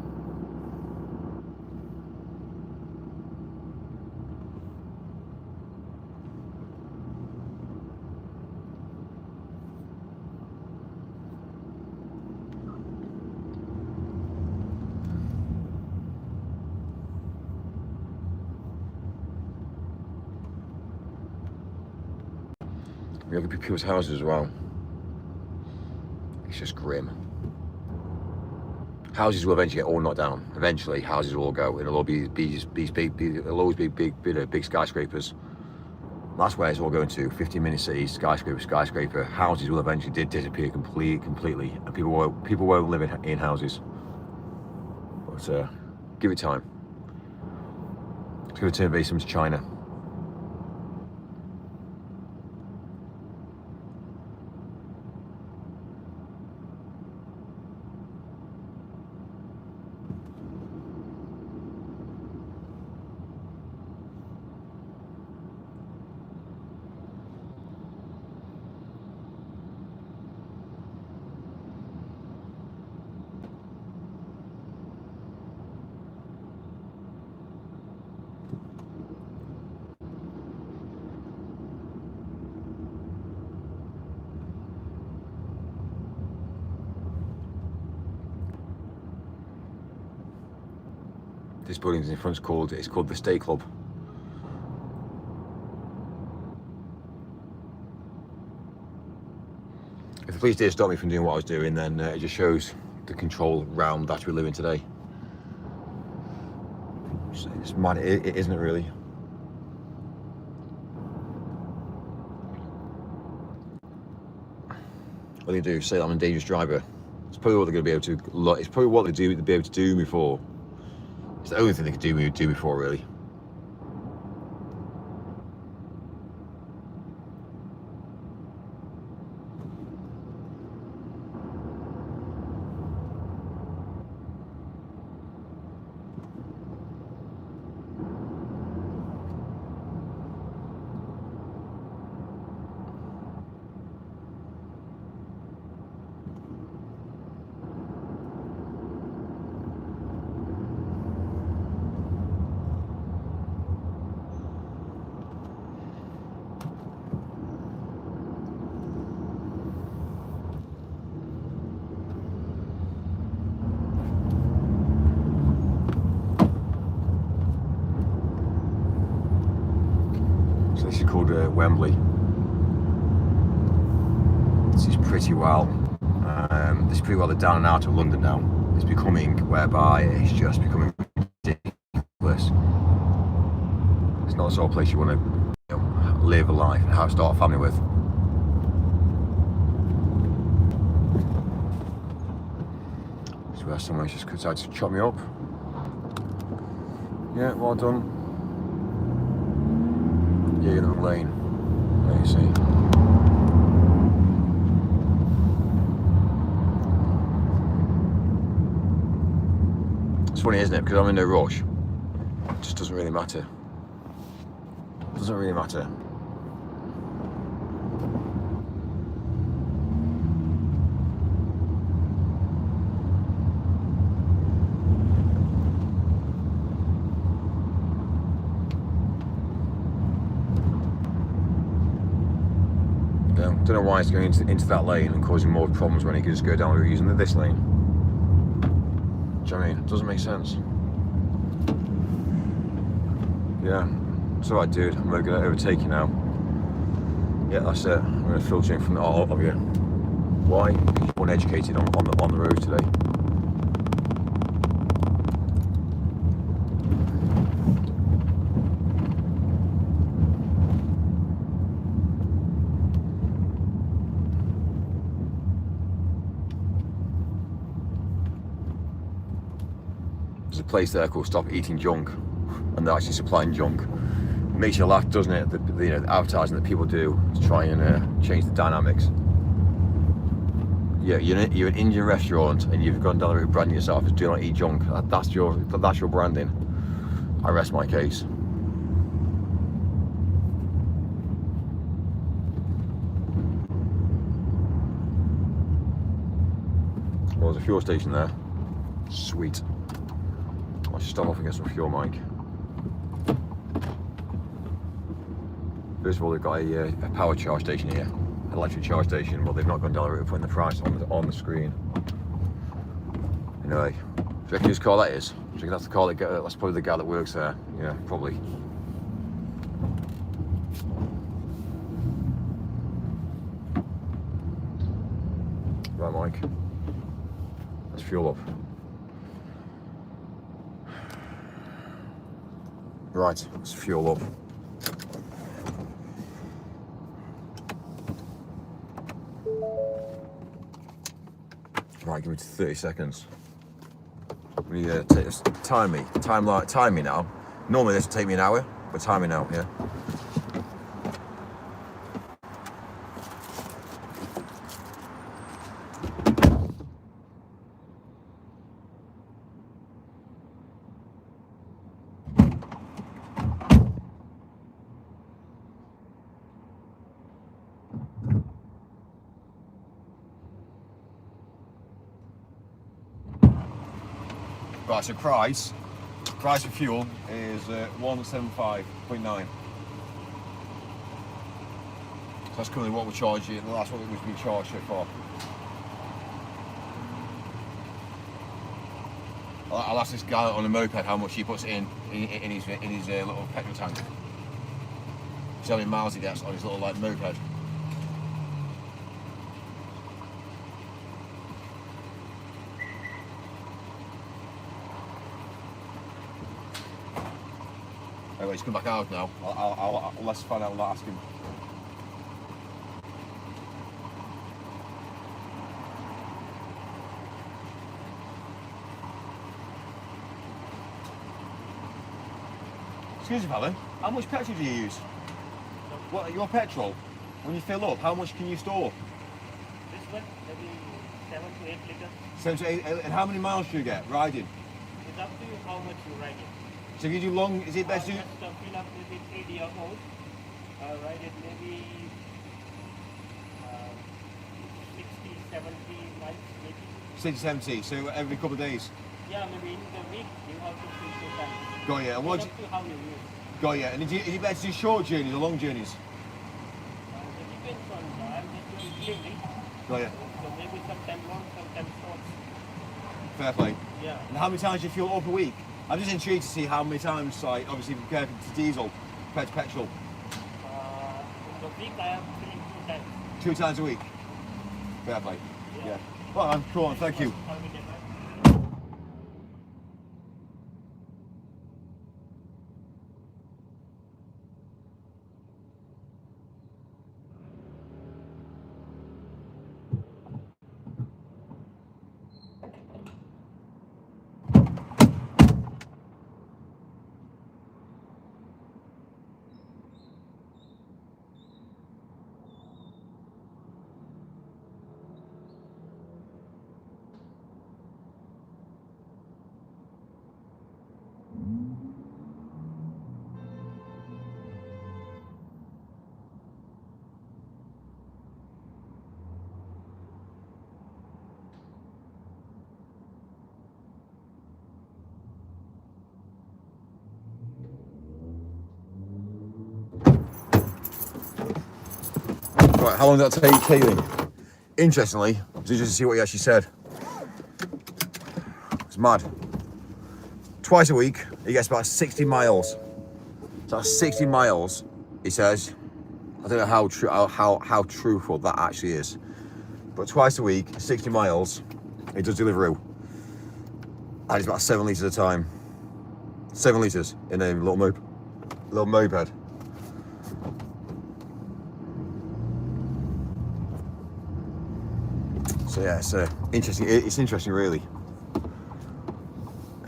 we look at people's houses as well. It's just grim. Houses will eventually get all knocked down. Eventually, houses will all go. It'll all be it'll always be big skyscrapers. That's where it's all going to. 15-minute cities, skyscraper. Houses will eventually disappear completely, and people won't live in houses. But give it time. It's going to turn very similar to China. This building in front is called the State Club. If the police did stop me from doing what I was doing, then it just shows the control realm that we live in today. It's mad, it isn't it really? What do you do? Say that I'm a dangerous driver. It's probably what they're going to be able to. It's probably what they'd be able to do me for. It's the only thing they could do me for, really. So this is called Wembley. This is pretty well. This is pretty well the down and out of London now. It's becoming whereby it's just becoming ridiculous. It's not the sort of place you want to live a life and have start a family with. So where someone just decided to chop me up. Yeah, well done. Yeah, you're in the lane. There you see. It's funny, isn't it? Because I'm in no rush. It just doesn't really matter. It doesn't really matter. Don't know why it's going into that lane and causing more problems when it could just go down using this lane. Do you know what I mean? It doesn't make sense. Yeah, it's alright, dude. I'm going to overtake you now. Yeah, that's it. I'm going to filter in from the of you. Why? Because you're uneducated on the road today. There's a place there called Stop Eating Junk, and they're actually supplying junk. It makes you laugh, doesn't it? The advertising that people do to try and change the dynamics. Yeah, you're an Indian restaurant and you've gone down the route of branding yourself as do not eat junk. That's your branding. I rest my case. Well, there's a fuel station there. Sweet. I should stop off and get some fuel, Mike. First of all, they've got a power charge station here, electric charge station, but they've not gone down the route of putting the price on the screen. Anyway, do you reckon whose car that is? Do you reckon that's the car that's probably the guy that works there? Yeah, probably. Right, Mike. Let's fuel up. Right, let's fuel up. Right, give me 30 seconds. We time me now. Normally this would take me an hour, but time me now, yeah. Right, so price for fuel is 175.9. So that's currently what we're charging. That's what we've been charged so far. I'll ask this guy on a moped how much he puts in his little petrol tank. See how many miles he gets on his little moped. Anyway, he's come back out now. Let's find out. I'll ask him. Excuse me, fella. How much petrol do you use? What, your petrol? When you fill up, how much can you store? This one, maybe 7 to 8 liters. 7 to 8, and how many miles do you get riding? It's up to you how much you ride it. So if you do long, is it best to... Just fill up maybe 3 day mode. Ride it maybe 60, 70 miles maybe. 60, 70, so every couple of days? Yeah, maybe in the week you have to fill 2 times. Got you. And what? Up to how you use. Got you. And is it better to do short journeys or long journeys? It depends on, I'm just doing delivery. Got you. So maybe sometimes long, sometimes short. Fair play. Yeah. And how many times do you fuel up a week? I'm just intrigued to see how many times, like, obviously compared to diesel, compared to petrol. The week I am clean 2 times. 2 times a week. Fair play. Yeah. Well, I'm cool. Thank you. Call me then, man. Right, how long did that take you? Interestingly, just to see what he actually said. It's mad. Twice a week, he gets about 60 miles. So that's 60 miles, he says. I don't know how truthful that actually is. But twice a week, 60 miles, he does Deliveroo. And it's about 7 litres a time. 7 litres in a little moped. So yeah, it's interesting. It's interesting, really.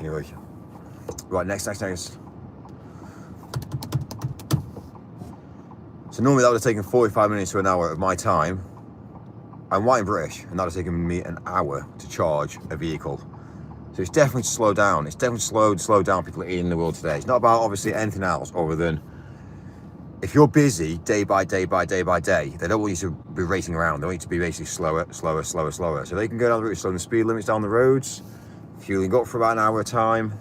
Anyway, right, next. So normally that would have taken 45 minutes to an hour of my time. I'm white and British, and that would have taken me an hour to charge a vehicle. So it's definitely to slow down. It's definitely slow down people in the world today. It's not about obviously anything else other than if you're busy day by day, they don't want you to be racing around. They want you to be basically slower. So they can go down the route, slowing the speed limits down the roads, fueling up for about an hour at a time.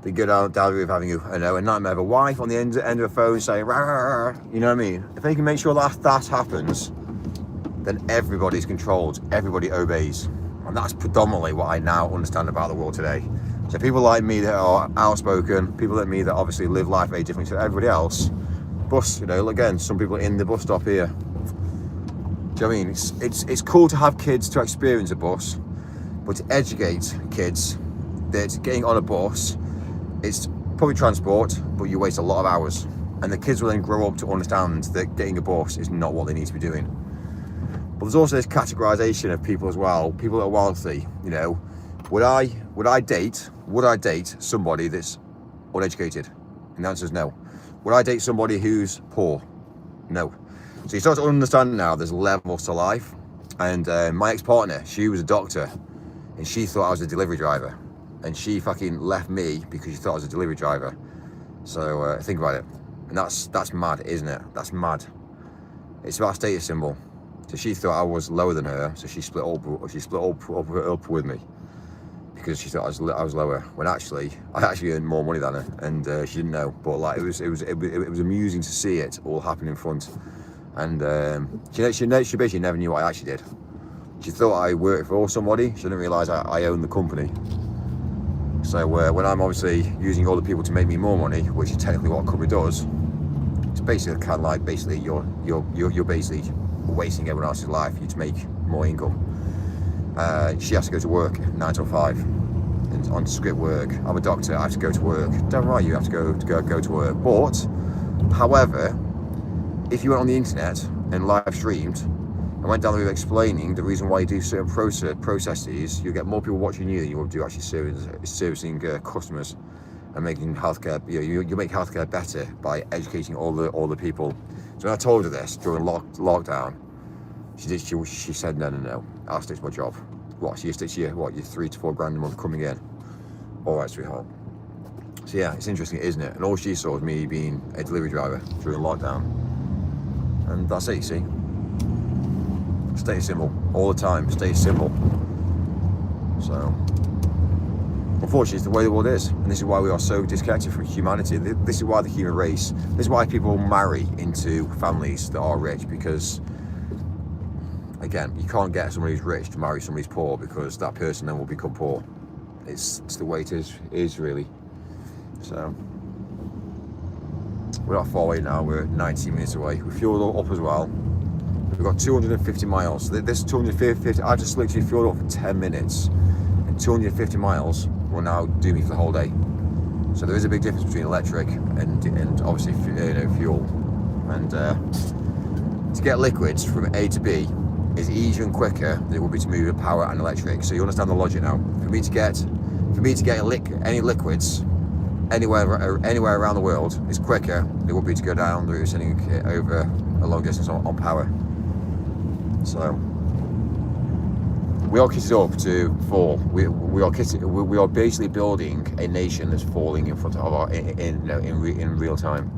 They go down the route of having a nightmare of a wife on the end of a phone saying, rah, rah, rah. You know what I mean? If they can make sure that happens, then everybody's controlled, everybody obeys. And that's predominantly what I now understand about the world today. So people like me that are outspoken, people like me that obviously live life very differently to everybody else, bus, again, some people in the bus stop here. Do you know what I mean? It's cool to have kids to experience a bus, but to educate kids that getting on a bus, it's public transport, but you waste a lot of hours. And the kids will then grow up to understand that getting a bus is not what they need to be doing. But there's also this categorization of people as well, people that are wealthy. Would I date somebody that's uneducated? And the answer is no. Would I date somebody who's poor? No. So you start to understand now there's levels to life. And my ex-partner, she was a doctor, and she thought I was a delivery driver. And she fucking left me because she thought I was a delivery driver. So think about it. And that's mad, isn't it? That's mad. It's about a status symbol. So she thought I was lower than her, so she split up with me because she thought I was lower. When actually, I actually earned more money than her, and she didn't know. But like, it was amusing to see it all happen in front. And she basically never knew what I actually did. She thought I worked for somebody. She didn't realise I owned the company. So when I'm obviously using other people to make me more money, which is technically what a company does, it's basically kind of like you're basically wasting everyone else's life for you to make more income. She has to go to work 9 till 5 and on script work. I'm a doctor, I have to go to work. Damn right, you have to go to work. But however, if you went on the internet and live streamed and went down the route explaining the reason why you do certain processes, you get more people watching you than you will do actually servicing customers and making healthcare. You make healthcare better by educating all the people. So when I told her this during lockdown, she said no. I'll stick to my job. What? So you stick to your 3 to 4 grand a month coming in? All right, sweetheart. So yeah, it's interesting, isn't it? And all she saw was me being a delivery driver during lockdown, and that's it. You see, stay simple all the time. Stay simple. So unfortunately, it's the way the world is, and this is why we are so disconnected from humanity. This is why the human race. This is why people marry into families that are rich, because again, you can't get somebody who's rich to marry somebody who's poor, because that person then will become poor. It's the way it is really. So We're not far away now. We're 19 minutes away. We fueled up as well. We've got 250 miles. This 250, I just literally fueled up for 10 minutes. And 250 miles will now do me for the whole day. So there is a big difference between electric and obviously fuel. And to get liquids from A to B is easier and quicker than it would be to move with power and electric. So you understand the logic now. For me to get any liquids anywhere around the world is quicker than it would be to go down the route sending it over a long distance on power. So we are kitted up to fall. We are basically building a nation that's falling in front of our in real time.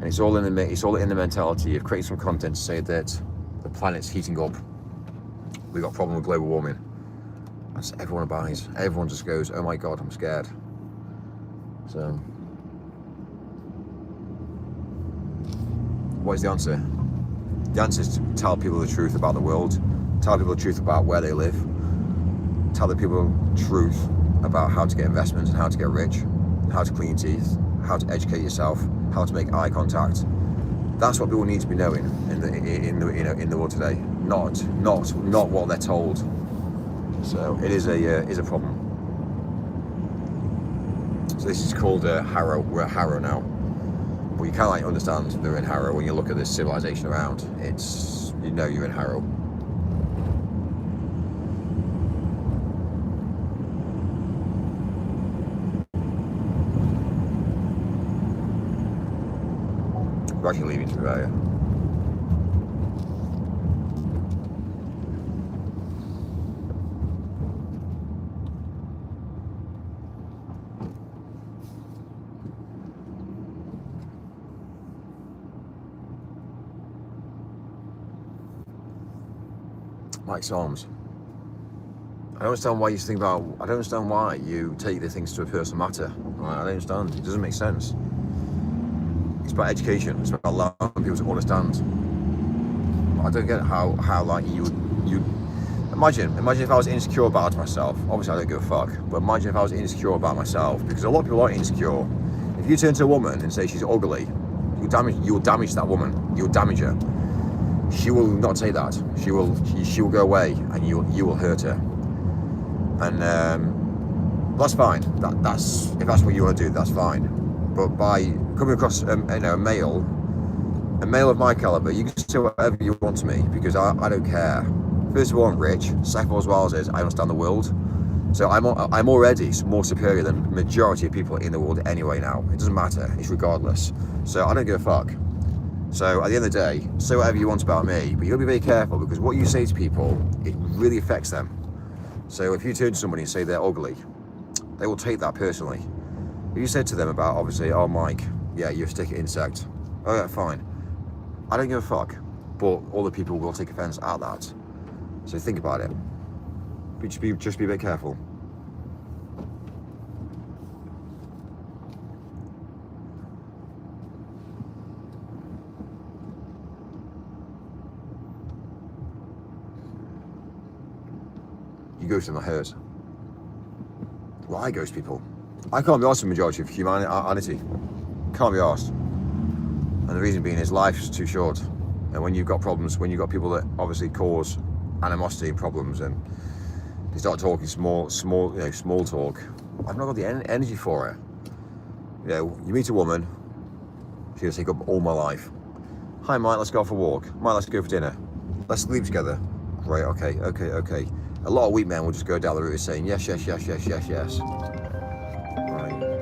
And it's all in the mentality of creating some content to say that the planet's heating up. We got a problem with global warming. That's everyone buys. Everyone just goes, "Oh my God, I'm scared." So, what is the answer? The answer is to tell people the truth about the world, tell people the truth about where they live, tell the people the truth about how to get investments and how to get rich, how to clean your teeth, how to educate yourself, how to make eye contact. That's what people need to be knowing in the world today, not what they're told. So it is a problem. So this is called Harrow. We're at Harrow now. But you kind of understand they're in Harrow when you look at this civilization around. It's, you're in Harrow. We're actually leaving to there. Mike Solms. I don't understand why I don't understand why you take the things to a personal matter. I don't understand. It doesn't make sense. It's about education. It's about allowing people to understand. I don't get how like you imagine if I was insecure about myself. Obviously I don't give a fuck, but imagine if I was insecure about myself, because a lot of people are insecure. If you turn to a woman and say she's ugly, you'll damage that woman. You'll damage her. She will not say that. She will go away, and you will hurt her. And that's fine. That's if that's what you want to do, that's fine. But by coming across a male of my caliber, you can say whatever you want to me, because I don't care. First of all, I'm rich. Second of all, as well as I understand the world. So I'm already more superior than the majority of people in the world anyway now. It doesn't matter. It's regardless. So I don't give a fuck. So at the end of the day, say whatever you want about me, but you'll be very careful, because what you say to people, it really affects them. So if you turn to somebody and say they're ugly, they will take that personally. If you said to them about, obviously, "Oh Mike, yeah, you're a sticky insect." Oh yeah, fine. I don't give a fuck, but other people will take offense at that. So think about it. Just be a bit careful. You ghost them, that hurts. Well, I ghost people. I can't be arsed with the majority of humanity. Can't be arsed. And the reason being is life's too short. And when you've got problems, when you've got people that obviously cause animosity and problems, and they start talking small talk, I've not got the energy for it. You meet a woman, she'll take up all my life. "Hi Mike, let's go for a walk. Mike, let's go for dinner. Let's sleep together." Right, okay. A lot of weak men will just go down the route saying yes. Right.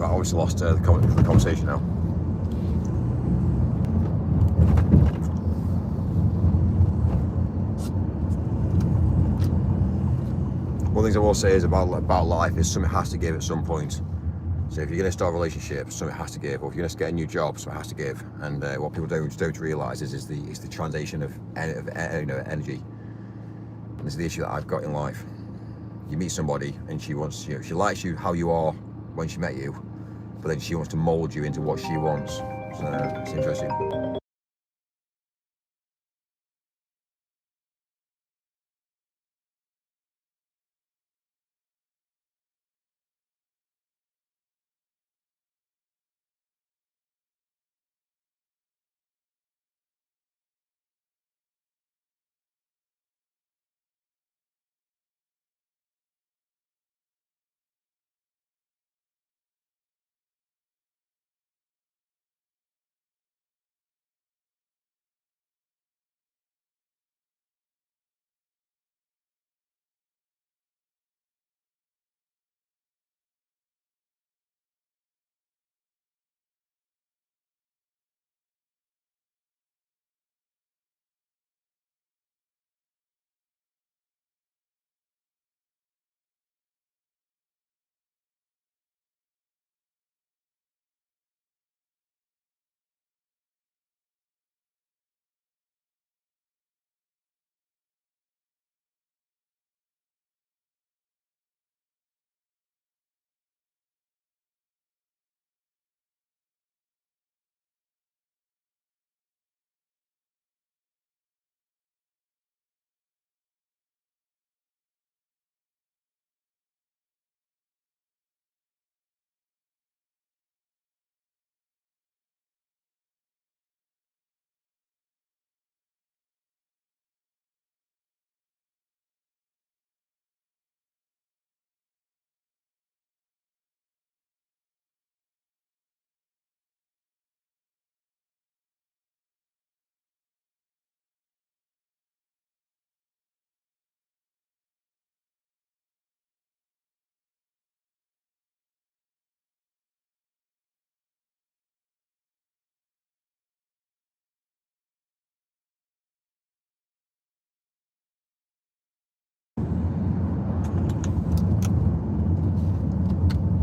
I obviously lost the conversation now. One of the things I will say is about life is something has to give at some point. So if you're going to start a relationship, something has to give. Or if you're going to get a new job, something has to give. And what people don't realise is the translation of energy. And this is the issue that I've got in life. You meet somebody and she likes you how you are when she met you, but then she wants to mould you into what she wants. So it's interesting.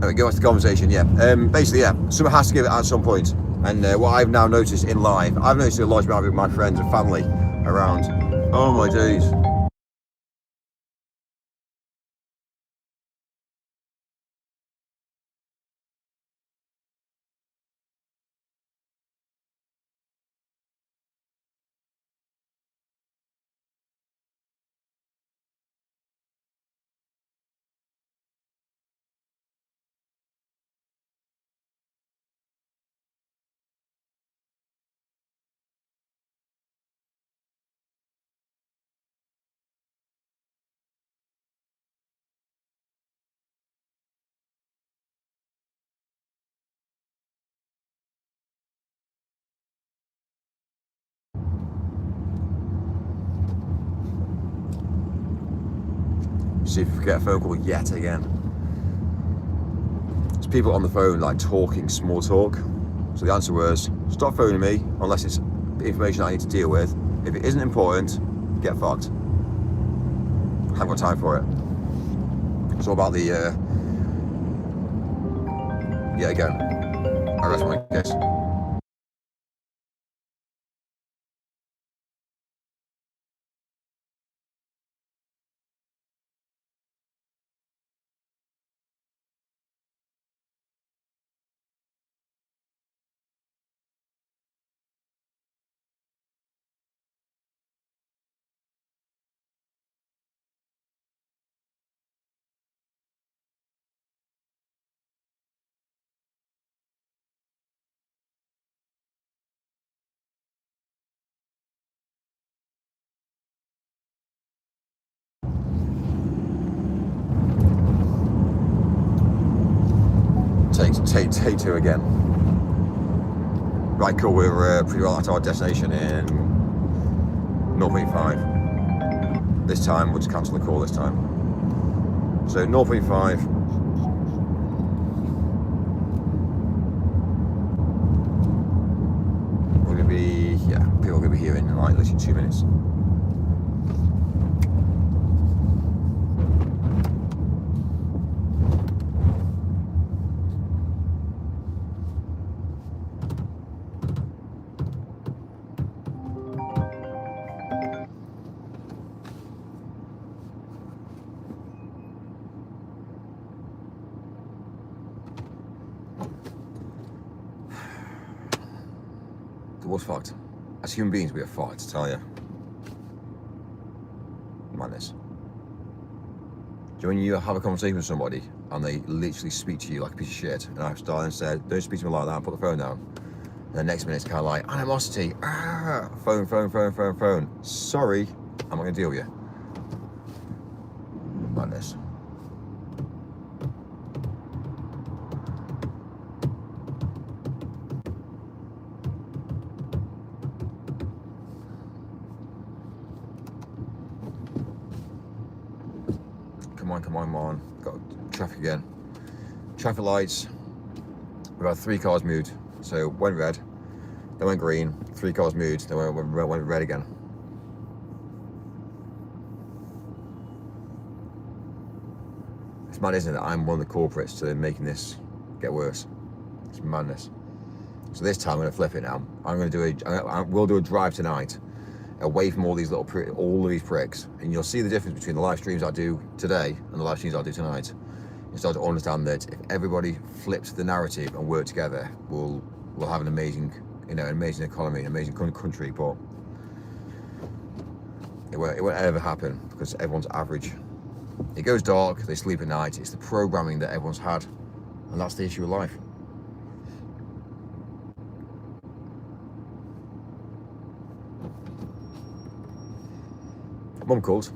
There we go, that's the conversation, yeah. Basically, yeah, someone has to give it at some point. And what I've now noticed in life, I've noticed a lot about with my friends and family around, oh my days. See if we get a phone call yet again. There's people on the phone like talking small talk. So the answer was, stop phoning me unless it's information I need to deal with. If it isn't important, get fucked. I haven't got time for it. It's all about the, yeah, again, I rest my case. Take two again. Right, cool, we're pretty well at our destination in 0.5. This time, we'll just cancel the call this time. So 0.5. minutes. The world's fucked. As human beings, we are fucked, I tell you. Madness. Do you know when you have a conversation with somebody and they literally speak to you like a piece of shit, and I started and said, don't speak to me like that, and put the phone down. And the next minute it's kind of like, animosity, phone. Sorry, I'm not going to deal with you. Madness. Come on. Got traffic again. Traffic lights. We've had 3 cars moved. So went red, then went green, 3 cars moved, then went red again. It's mad, isn't it? I'm one of the culprits to making this get worse. It's madness. So this time I'm gonna flip it now. We'll do a drive tonight, away from all these all of these pricks, and you'll see the difference between the live streams I do today and the live streams I do tonight. You start to understand that if everybody flips the narrative and work together, we'll have an amazing, amazing economy, an amazing country. But it won't ever happen because everyone's average. It goes dark, they sleep at night. It's the programming that everyone's had, and that's the issue of life. Mum calls.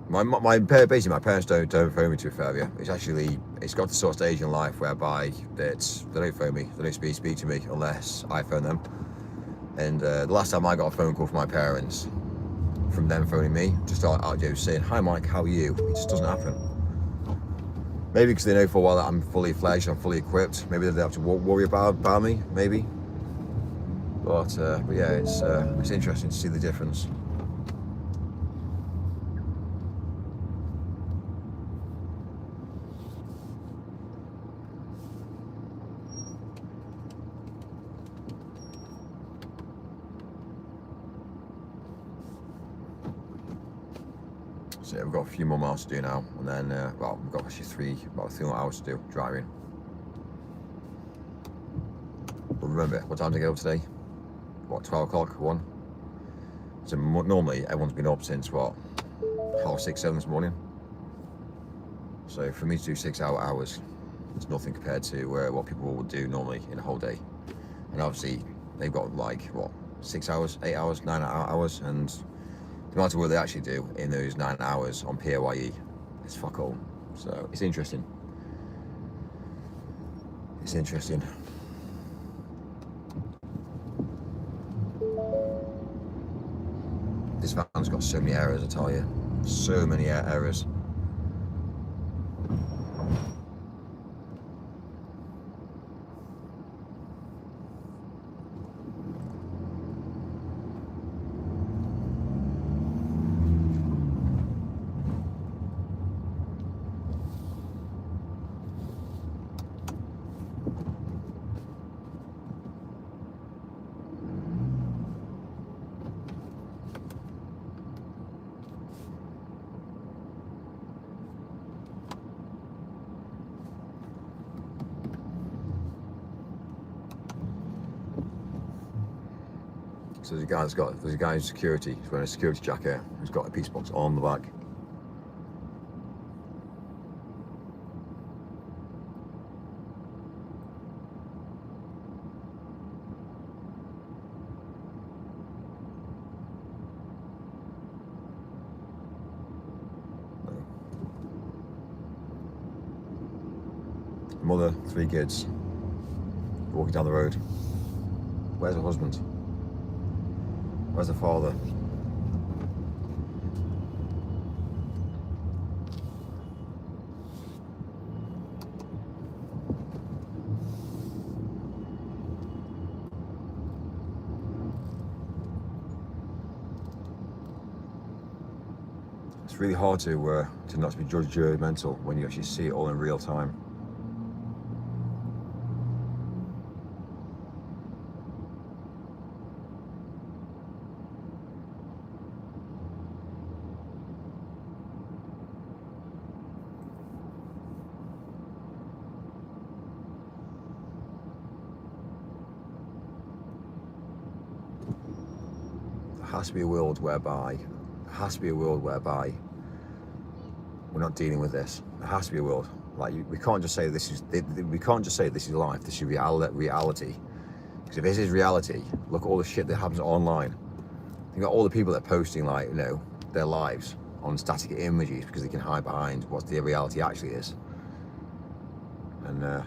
Basically my parents don't phone me, to be fair with you. It's got to sort of stage in life whereby they don't phone me, they don't speak to me unless I phone them. And the last time I got a phone call from my parents, from them phoning me, just out saying, hi Mike, how are you? It just doesn't happen. Maybe because they know for a while that I'm fully fledged, I'm fully equipped. Maybe they don't have to worry about me, maybe. But yeah, it's interesting to see the difference. So yeah, we've got a few more miles to do now, and then we've got actually about 3 more hours to do driving. But remember, what time did I get up today? What, 12 o'clock, 1? So normally everyone's been up since what, 6:30, 7 this morning. So for me to do 6 hours, it's nothing compared to what people would do normally in a whole day. And obviously they've got like what, 6 hours, 8 hours, 9 hours, and the amount of work they actually do in those 9 hours on PAYE is fuck all. So it's interesting. It's interesting. This van's got so many errors, I tell you. So many errors. So there's a guy in security, he's wearing a security jacket, who's got a piece box on the back. Mother, 3 kids, walking down the road. Where's her husband? Where's the father? It's really hard to not to be judgmental when you actually see it all in real time. There has to be a world whereby we're not dealing with this. There has to be a world. Like we can't just say this is life. This is reality. Because if this is reality, look at all the shit that happens online. Think about all the people that are posting like their lives on static images because they can hide behind what the reality actually is. And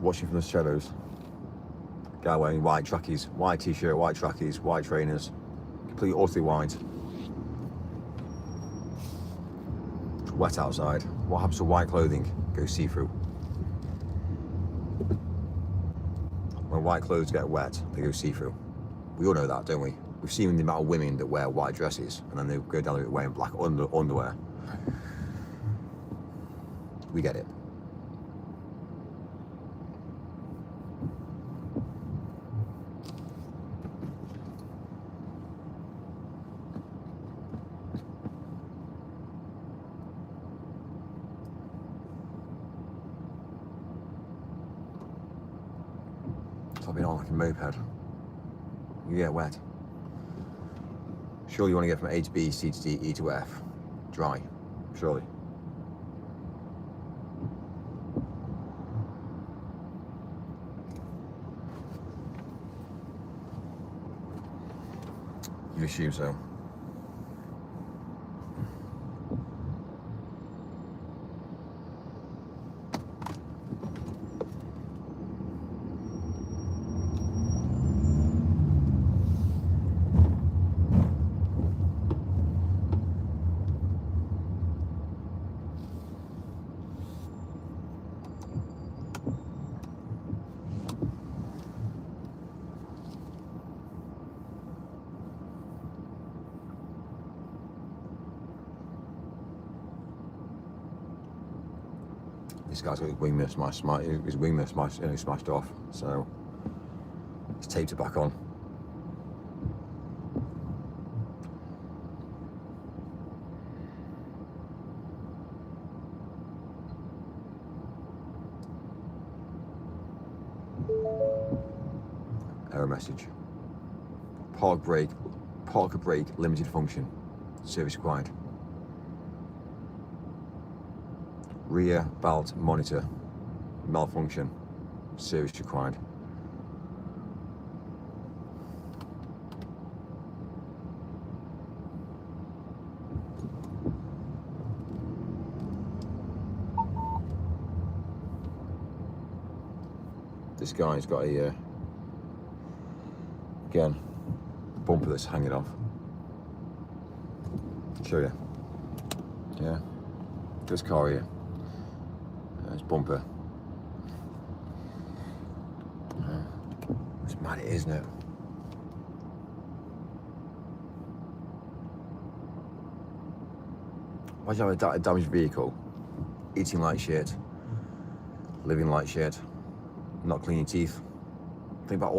watching from the shadows. Guy wearing white trackies, white t-shirt, white trackies, white trainers, completely utterly white. It's wet outside. What happens to white clothing? Goes see-through. When white clothes get wet, they go see-through. We all know that, don't we? We've seen the amount of women that wear white dresses and then they go down the road wearing black underwear. We get it. I've been on like a moped. You get wet. Surely you want to get from A to B, C to D, E to F. Dry. Surely. You assume so. This guy's got his wing mirror smashed off, so he's taped it back on. Error message. Parker brake, limited function. Service required. Rear belt monitor, malfunction, service required. This guy's got a, again, bumper that's hanging off. Show you. Yeah, this car here. It's bumper. It's mad, isn't it? Imagine having a damaged vehicle, eating like shit, living like shit, not cleaning teeth. Think about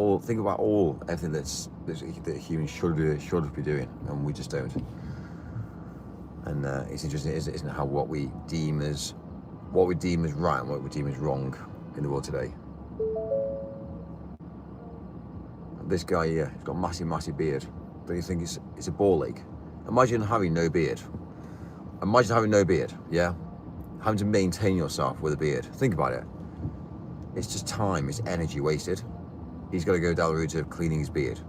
everything that humans should be doing, and we just don't. And it's interesting, isn't it, how what we deem as right and what we deem as wrong in the world today. This guy here, he's got a massive beard. Don't you think it's a ball leg? Imagine having no beard. Imagine having no beard, yeah? Having to maintain yourself with a beard. Think about it. It's just time, it's energy wasted. He's got to go down the route of cleaning his beard.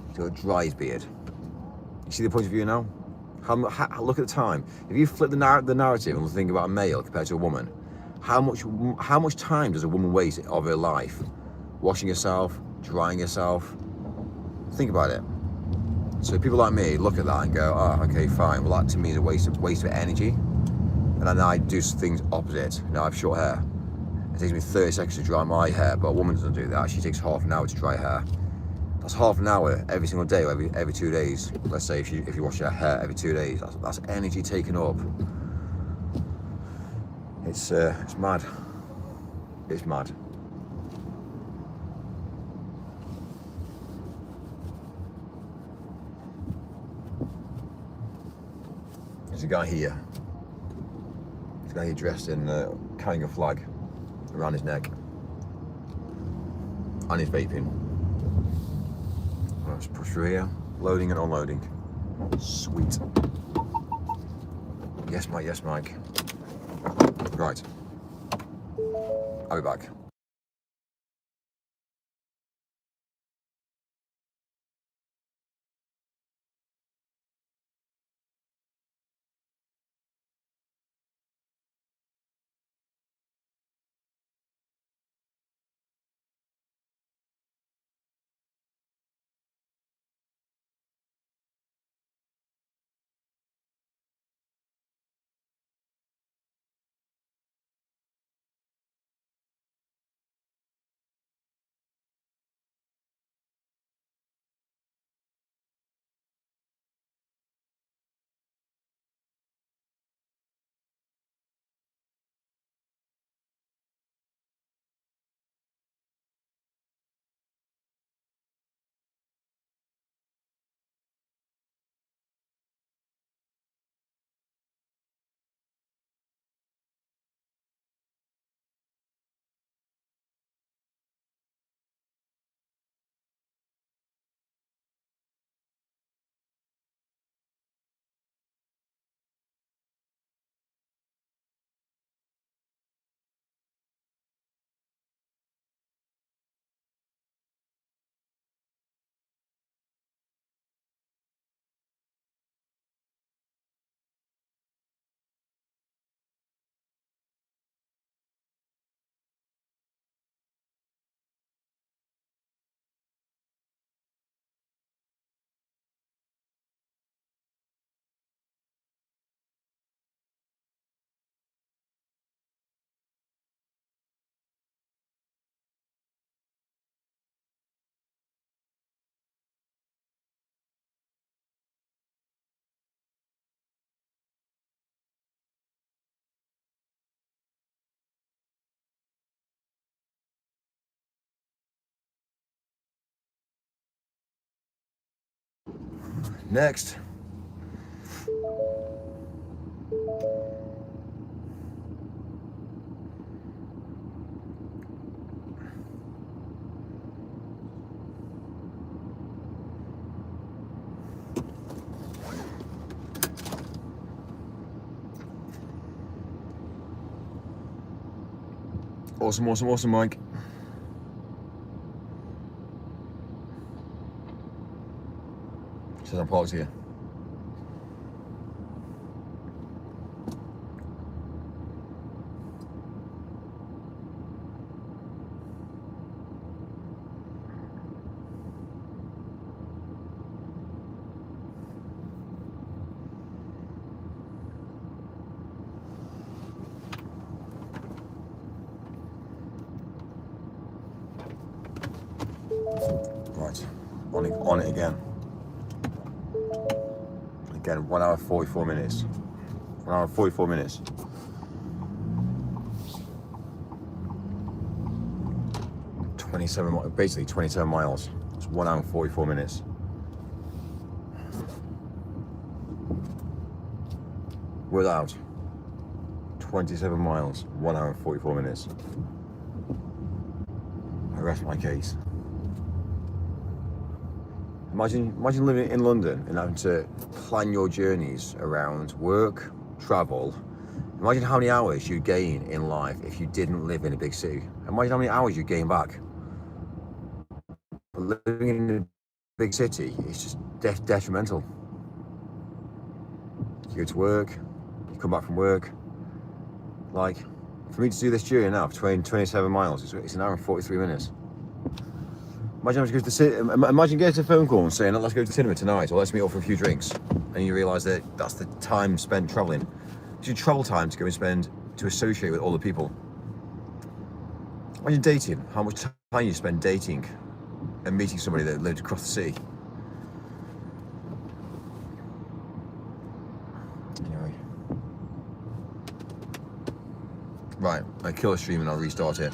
He's got to dry his beard. You see the point of view now? Look at the time. If you flip the narrative and think about a male compared to a woman, how much time does a woman waste of her life? Washing herself, drying herself. Think about it. So people like me look at that and go, oh, okay, fine. Well, that to me is a waste of energy. And then I do things opposite. You know, I have short hair. It takes me 30 seconds to dry my hair, but a woman doesn't do that. She takes half an hour to dry hair. That's half an hour every single day, or every 2 days. Let's say if you wash your hair every 2 days, that's energy taken up. It's mad. It's mad. There's a guy here. There's a guy here dressed in carrying a flag around his neck, and he's vaping. Let's push through here. Loading and unloading. Sweet. Yes, Mike. Yes, Mike. Right. I'll be back. Next. Awesome, Mike. Says I'm parked here. Right, on it again. Again, 1 hour 44 minutes. 1 hour 44 minutes. Basically 27 miles. It's 1 hour 44 minutes. Without 27 miles, 1 hour 44 minutes. I rest my case. Imagine living in London and having to plan your journeys around work, travel. Imagine how many hours you gain in life if you didn't live in a big city. Imagine how many hours you gain back. But living in a big city is just detrimental. You go to work, you come back from work. Like, for me to do this journey now, 27 miles, it's an hour and 43 minutes. Imagine having to go to the city, imagine getting a phone call and saying, let's go to the cinema tonight, or let's meet up for a few drinks. And you realise that that's the time spent travelling. It's your travel time to go and spend, to associate with other people. Imagine dating, how much time you spend dating and meeting somebody that lived across the sea. Anyway. Right, I kill a stream and I'll restart it.